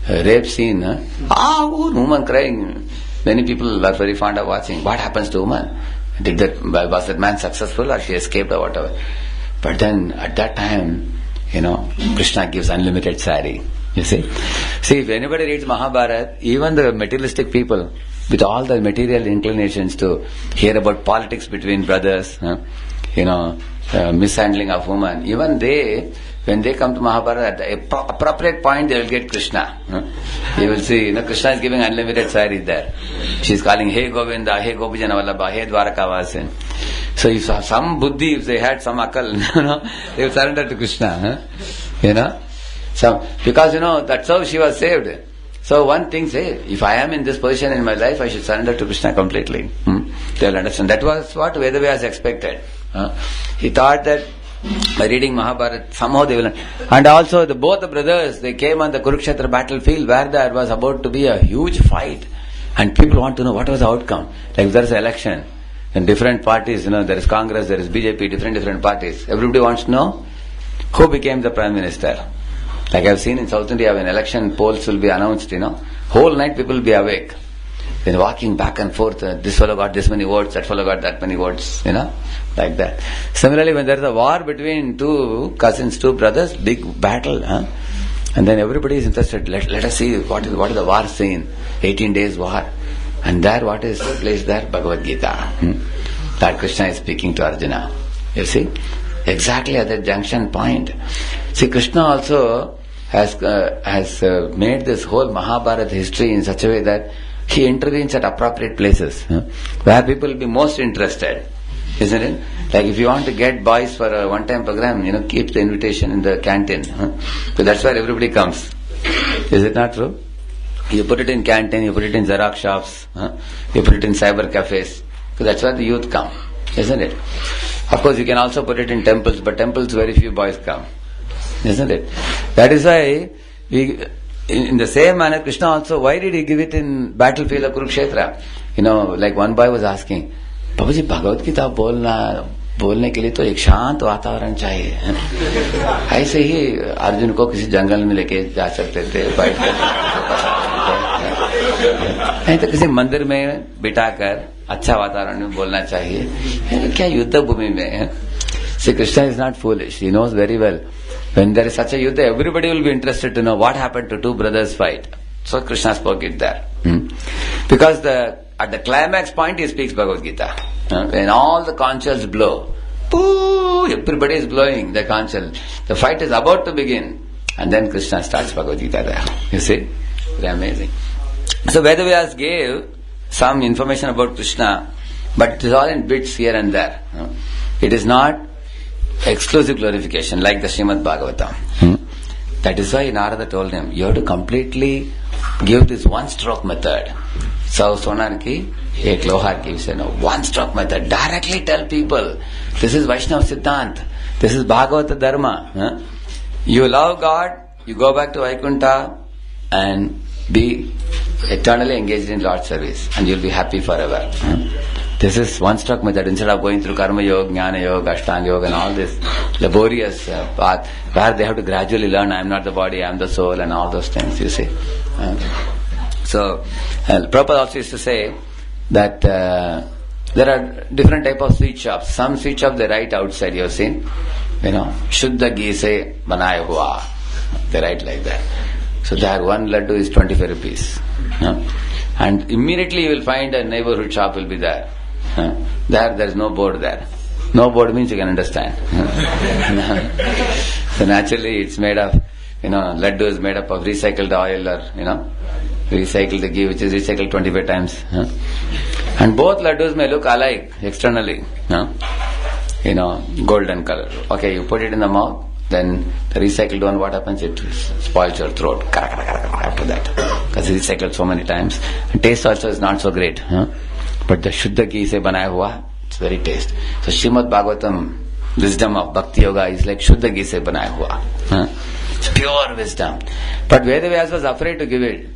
rape scene. Woman crying. Many people are very fond of watching. What happens to woman? Was that man successful, or she escaped, or whatever? But then at that time, Krishna gives unlimited sari. You see, if anybody reads Mahabharata, even the materialistic people, with all the material inclinations to hear about politics between brothers, mishandling of women, even they, when they come to Mahabharata, at the appropriate point, they will get Krishna. You will see, Krishna is giving unlimited sari there. She is calling, Hey Govinda, Hey Gopijana Vallabha, Hey Dwarakavasin. So if some buddhi, if they had some akal, they will surrender to Krishna. So, because that's how she was saved. So one thinks, hey, if I am in this position in my life, I should surrender to Krishna completely. They will understand. That was what Vedavyas expected. He thought that by reading Mahabharata, somehow they will. And also, both the brothers, they came on the Kurukshetra battlefield where there was about to be a huge fight, and people want to know what was the outcome. Like there is an election, in different parties, there is Congress, there is BJP, different parties. Everybody wants to know who became the Prime Minister. Like I have seen in South India, when election polls will be announced, whole night people will be awake. Then walking back and forth, this fellow got this many votes, that fellow got that many votes, like that. Similarly, when there is a war between two cousins, two brothers, big battle, and then everybody is interested. Let us see what is the war scene, 18 days war. And there, what is placed there? Bhagavad Gita. That Krishna is speaking to Arjuna. You see? Exactly at that junction point. See, Krishna also has made this whole Mahabharata history in such a way that he intervenes at appropriate places, where people will be most interested, isn't it? Like if you want to get boys for a one-time program, keep the invitation in the canteen. So that's where everybody comes. Is it not true? You put it in canteen, you put it in Xerox shops, you put it in cyber cafes. So that's where the youth come, isn't it? Of course, you can also put it in temples, but temples very few boys come, isn't it? That is why in the same manner, Krishna also, why did he give it in battlefield of Kurukshetra? Like one boy was asking, Babaji, Bhagavad Gita बोलने के लिए तो एक शांत वातावरण चाहिए. ऐसे ही अर्जुन को किसी जंगल में लेके जा सकते थे, बैठ कर, नहीं तो किसी मंदिर में बिठाकर अच्छा वातावरण में बोलना चाहिए. क्या युद्ध भूमि में? See, Krishna is not foolish. He knows very well. When there is such a yuddha, everybody will be interested to know what happened to two brothers fight. So Krishna spoke it there. Because at the climax point he speaks Bhagavad Gita. When all the conch shells blow, pooh, everybody is blowing the conch shell. The fight is about to begin. And then Krishna starts Bhagavad Gita there. You see? Very amazing. So Vedavyas gave some information about Krishna, but it is all in bits here and there. It is not exclusive glorification like the Srimad Bhagavatam. That is why Narada told him, you have to completely give this one-stroke method. So sonar ki, ek lohar ki, say no, one-stroke method. Directly tell people, this is Vaishnava Siddhant, this is Bhagavata Dharma. You love God, you go back to Vaikuntha and be eternally engaged in Lord's service, and you'll be happy forever. This is one-stroke method. Instead of going through Karma Yoga, Jnana Yoga, Ashtanga Yoga and all this laborious path where they have to gradually learn, I am not the body, I am the soul and all those things, you see. So, Prabhupada also used to say that there are different type of sweet shops. Some sweet shops they write outside, you have seen, Shuddha ghee se banaya hua. They write like that. So there one laddu is 25 rupees. And immediately you will find a neighborhood shop will be there. There is no board there. No board means you can understand. So naturally it's made of, laddu is made up of recycled oil or, recycled ghee which is recycled 25 times. And both laddus may look alike externally. Golden color. Okay, you put it in the mouth, then the recycled one, what happens? It spoils your throat after that. Because it's recycled so many times. And taste also is not so great. but the Shuddha ghee se banaya hua, it's very tasty. So Srimad Bhagavatam, wisdom of Bhakti Yoga is like Shuddha ghee se banaya hua. It's pure wisdom. But Vedavyas was afraid to give it.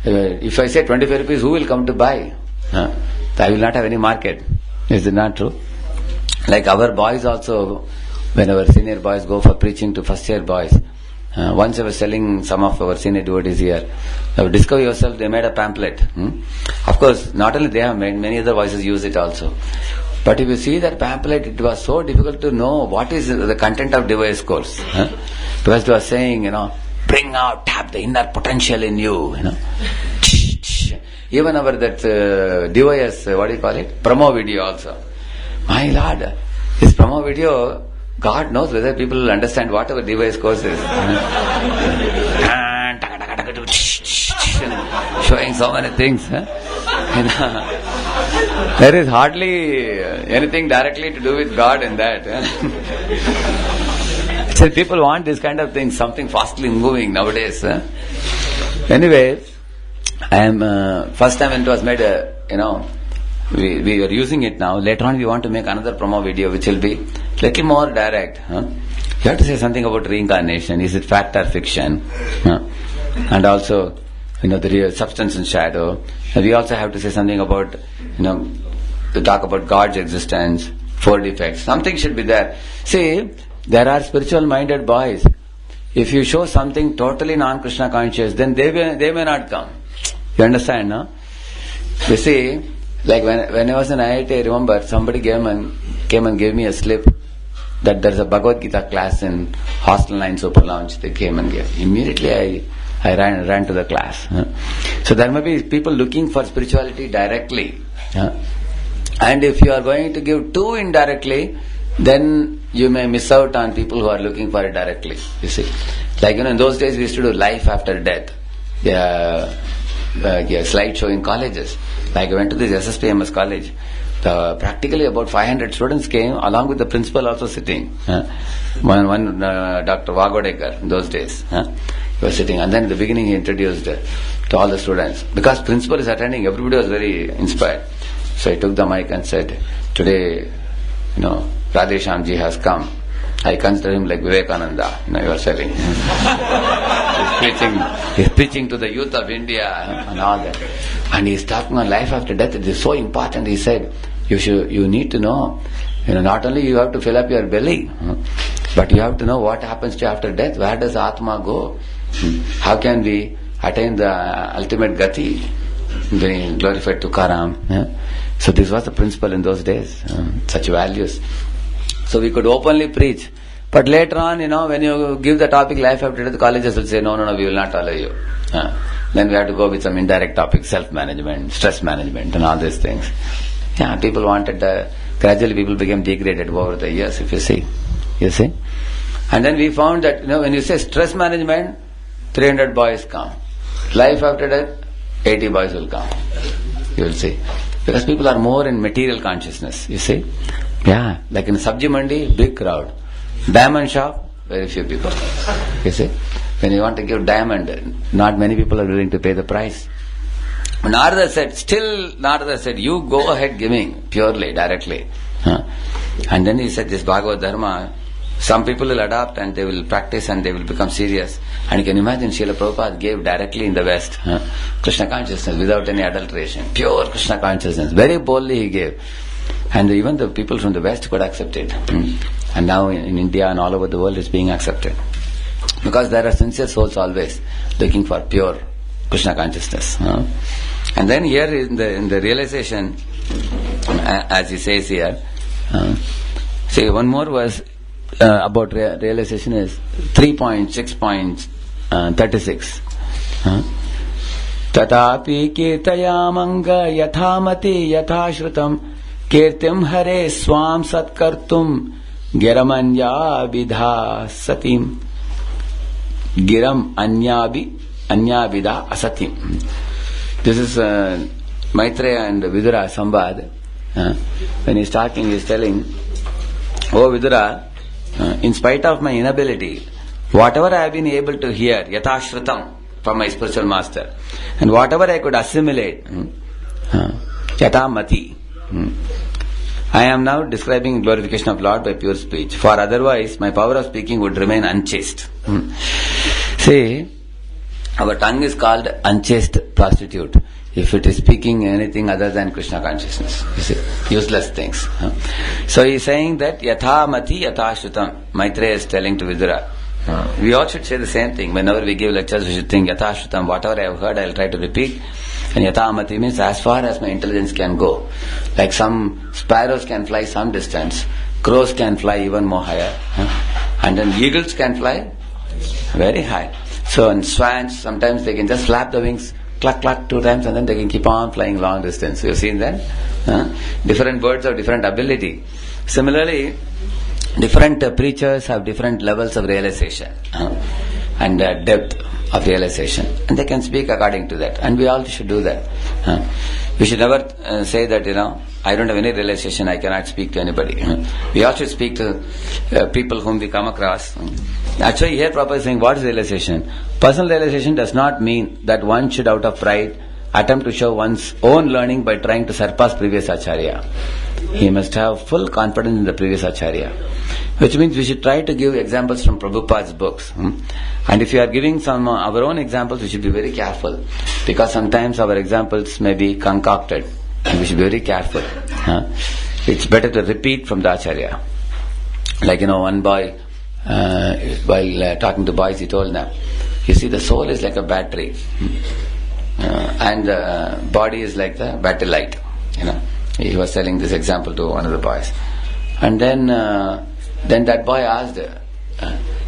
If I say 25 rupees, who will come to buy? I will not have any market. Is it not true? Like our boys also, when our senior boys go for preaching to first year boys, once I was telling some of our senior devotees here, Discover Yourself, they made a pamphlet. Of course, not only they have made, many other voices use it also. But if you see that pamphlet, it was so difficult to know what is the content of device course. Because it was saying, bring out, tap the inner potential in you. Even our that device, what do you call it? Promo video also. My Lord, this promo video, God knows whether people will understand what our device course is. Showing so many things. There is hardly anything directly to do with God in that. So people want this kind of thing, something fastly moving nowadays. Anyway, I am first time when it was made, we are using it now. Later on, we want to make another promo video, which will be little more direct. You have to say something about reincarnation. Is it fact or fiction? And also, the real substance and shadow. And we also have to say something about, to talk about God's existence, 4 defects. Something should be there. See, there are spiritual-minded boys. If you show something totally non-Krishna conscious, then they may not come. You understand, no? You see, like when I was in IIT, I remember somebody came and gave me a slip that there's a Bhagavad Gita class in Hostel 9 Super Lounge. They came and gave. Immediately I ran to the class. So there may be people looking for spirituality directly. And if you are going to give too indirectly, then you may miss out on people who are looking for it directly. You see, like in those days we used to do life after death. Slideshow in colleges. Like I went to this SSPMS college. Practically about 500 students came, along with the principal also sitting. One Dr. Vagodekar in those days. He was sitting, and then in the beginning he introduced to all the students. Because principal is attending, everybody was very inspired. So he took the mic and said, today, Radheshamji has come. I consider him like Vivekananda, you are saying. He's preaching to the youth of India and all that. And he's talking on life after death. It is so important. He said, you need to know, not only you have to fill up your belly, but you have to know what happens to you after death. Where does Atma go? How can we attain the ultimate gati? Very glorified Tukaram. So this was the principle in those days. Such values. So we could openly preach. But later on, when you give the topic life after death, the colleges will say, no, we will not allow you. Then we have to go with some indirect topics, self-management, stress management and all these things. People wanted, gradually people became degraded over the years, if you see. You see? And then we found that, when you say stress management, 300 boys come. Life after death, 80 boys will come. You will see. Because people are more in material consciousness, you see. Like in Sabji Mandi, big crowd. Diamond shop, very few people. You see. When you want to give diamond, not many people are willing to pay the price. Narada said, you go ahead giving purely, directly. And then he said, this Bhagavad Dharma, some people will adopt and they will practice and they will become serious. And you can imagine Srila Prabhupada gave directly in the West. Krishna consciousness without any adulteration. Pure Krishna consciousness. Very boldly he gave. And even the people from the West could accept it. And now in India and all over the world it's being accepted. Because there are sincere souls always looking for pure Krishna consciousness. And then here in the realization, as he says here, see one more verse about realization is 3.6.36. Tatapi kirtayamanga yathamati yathashrutam kirtim hare swam satkartum giramanya vidha satim. Giram anya vidha asatim. This is Maitreya and Vidura Sambad. When he's talking, he's telling, oh Vidura, in spite of my inability, whatever I have been able to hear, yathashrutam, from my spiritual master, and whatever I could assimilate, Yata mati. I am now describing glorification of Lord by pure speech. For otherwise, my power of speaking would remain unchaste. See, our tongue is called unchaste prostitute if it is speaking anything other than Krishna consciousness. You see, useless things. So he is saying that yatha mati yatha shrutam. Maitreya is telling to Vidura. We all should say the same thing. Whenever we give lectures, we should think yatha shrutam. Whatever I have heard, I will try to repeat. And yatha mati means as far as my intelligence can go. Like some sparrows can fly some distance, crows can fly even more higher, and then eagles can fly very high. So in swans, sometimes they can just flap the wings, cluck cluck 2 times, and then they can keep on flying long distance. You've seen that? Different birds have different ability. Similarly, different preachers have different levels of realization and depth of realization, and they can speak according to that, and we all should do that. We should never say that, I don't have any realization, I cannot speak to anybody. We all should speak to people whom we come across. Actually, here Prabhupada is saying, what is realization? Personal realization does not mean that one should, out of pride, attempt to show one's own learning by trying to surpass previous acharya. He must have full confidence in the previous acharya. Which means we should try to give examples from Prabhupada's books. And if you are giving some our own examples, we should be very careful. Because sometimes our examples may be concocted. And we should be very careful. It's better to repeat from the acharya. Like, one boy, while talking to boys, he told them, you see, the soul is like a battery. And the body is like the battery light. He was telling this example to one of the boys. And then that boy asked,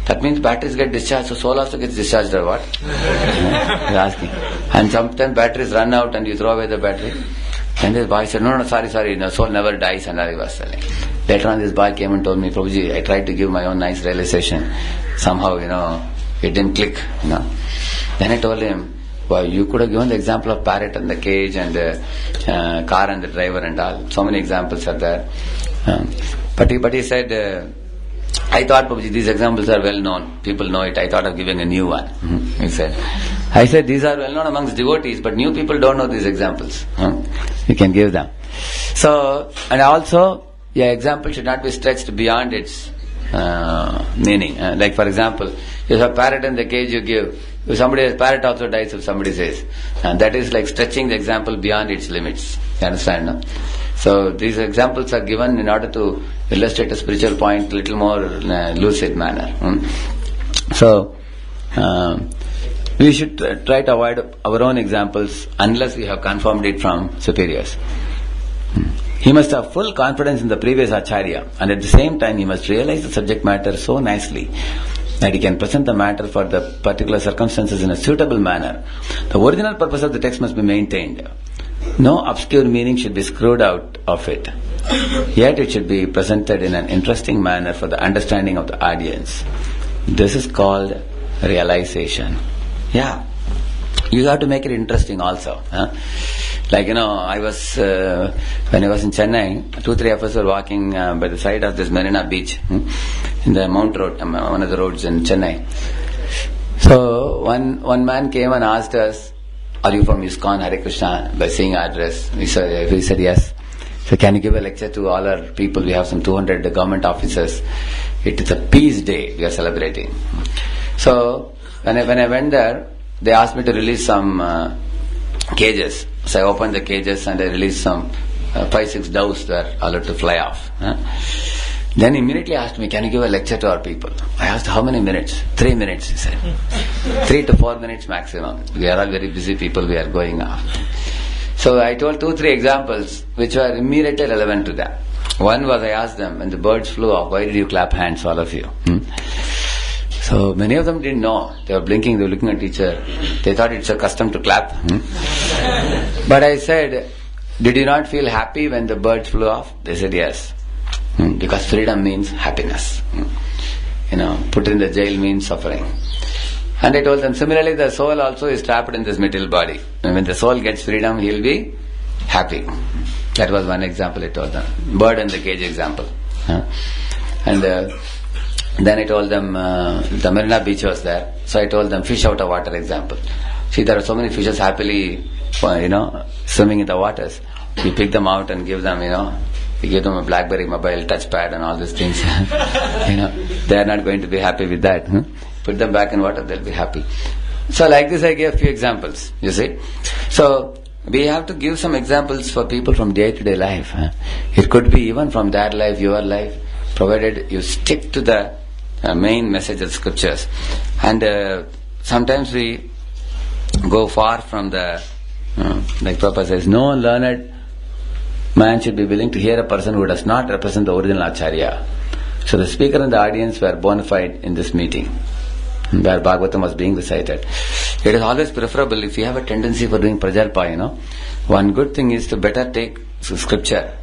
that means batteries get discharged, so soul also gets discharged or what? He's asking. And sometimes batteries run out and you throw away the battery. And this boy said, no, sorry, the soul never dies, and I was telling. Later on this boy came and told me, Prabhuji, I tried to give my own nice realization. Somehow, it didn't click. Then I told him, well, you could have given the example of parrot and the cage and the car and the driver and all. So many examples are there. But he said, I thought, Prabhuji, these examples are well known. People know it. I thought of giving a new one. He said. I said, these are well known amongst devotees, but new people don't know these examples. You can give them. So, and also, your example should not be stretched beyond its meaning. Like, for example, you have parrot in the cage you give. If somebody has parrot also dies if somebody says. And that is like stretching the example beyond its limits. You understand, no? So these examples are given in order to illustrate a spiritual point a little more lucid manner. So we should try to avoid our own examples unless we have confirmed it from superiors. He must have full confidence in the previous acharya, and at the same time he must realize the subject matter so nicely that he can present the matter for the particular circumstances in a suitable manner. The original purpose of the text must be maintained. No obscure meaning should be screwed out of it. Yet it should be presented in an interesting manner for the understanding of the audience. This is called realization. Yeah. You have to make it interesting also. Like, I was, when I was in Chennai, 2-3 of us were walking by the side of this Marina Beach, in the Mount Road, one of the roads in Chennai. So, one man came and asked us, are you from ISKCON, Hare Krishna, by seeing our dress? We said yes. So, can you give a lecture to all our people? We have some 200 government officers. It is a peace day we are celebrating. So, when I went there, they asked me to release some cages. So I opened the cages and I released some 5-6 doves that are allowed to fly off. Then immediately asked me, can you give a lecture to our people? I asked, how many minutes? 3 minutes, he said. 3 to 4 minutes maximum. We are all very busy people, we are going off. So I told 2-3 examples which were immediately relevant to them. One was, I asked them, when the birds flew off, why did you clap hands, all of you? So many of them didn't know. They were blinking, they were looking at each other. They thought it's a custom to clap. But I said, did you not feel happy when the birds flew off? They said yes. Because freedom means happiness. Put in the jail means suffering. And I told them, similarly the soul also is trapped in this material body. And when the soul gets freedom, he will be happy. That was one example I told them. Bird in the cage example. And then I told them, the Marina Beach was there. So I told them, fish out of water example. See, there are so many fishes happily, swimming in the waters. you pick them out and give them, you give them a BlackBerry mobile touchpad and all these things. They are not going to be happy with that. Put them back in water, they'll be happy. So like this I gave a few examples, you see. So we have to give some examples for people from day-to-day life. It could be even from their life, your life, provided you stick to the main message of the scriptures. And sometimes we go far from the, like Prabhupada says, no learned man should be willing to hear a person who does not represent the original Acharya. So the speaker and the audience were bona fide in this meeting, where Bhagavatam was being recited. It is always preferable if you have a tendency for doing prajalpa, one good thing is to better take scripture,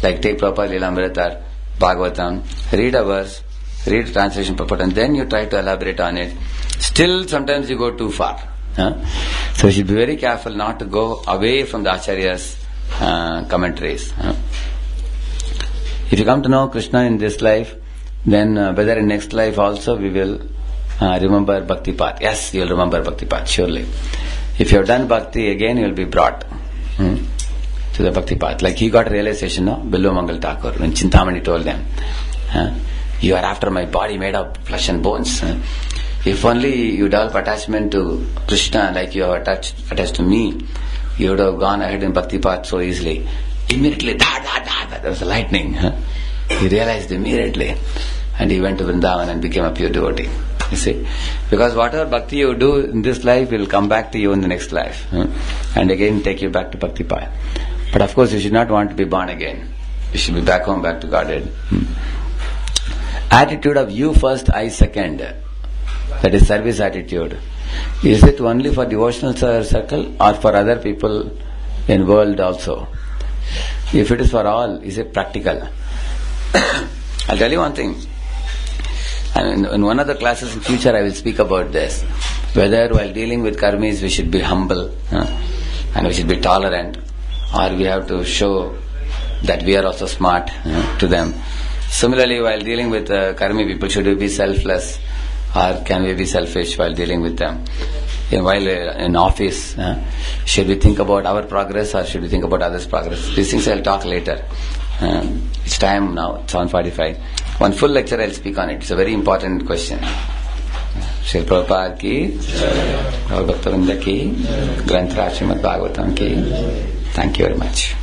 like take Prabhupada Lilamrita, Bhagavatam, read a verse, read translation purport, and then you try to elaborate on it. Still sometimes you go too far. So you should be very careful not to go away from the Acharya's commentaries. If you come to know Krishna in this life, then whether in next life also we will remember Bhakti Path. Yes, you will remember Bhakti Path, surely. If you have done Bhakti, again you will be brought to the Bhakti Path. Like he got realization, Billu Mangal Thakur, when Chintamani told them, you are after my body made of flesh and bones. If only you develop attachment to Krishna like you are attached to me, you would have gone ahead in Bhakti Path so easily. Immediately, there was a lightning. He realized immediately. And he went to Vrindavan and became a pure devotee. You see? Because whatever bhakti you do in this life will come back to you in the next life. And again take you back to Bhakti Path. But of course you should not want to be born again. You should be back home, back to Godhead. Attitude of you first, I second. That is service attitude. Is it only for devotional circle or for other people in world also? If it is for all, is it practical? I'll tell you one thing. And in one of the classes in future I will speak about this. Whether while dealing with karmis we should be humble and we should be tolerant, or we have to show that we are also smart to them. Similarly, while dealing with karmi people, should we be selfless or can we be selfish while dealing with them? While in office, should we think about our progress or should we think about others' progress? These things I'll talk later. It's time now, it's 7:45. One full lecture I'll speak on it. It's a very important question. Srila Prabhupada ki, Gaur Bhakta Vrinda ki, Granth Raj Srimad Bhagavatam ki. Thank you very much.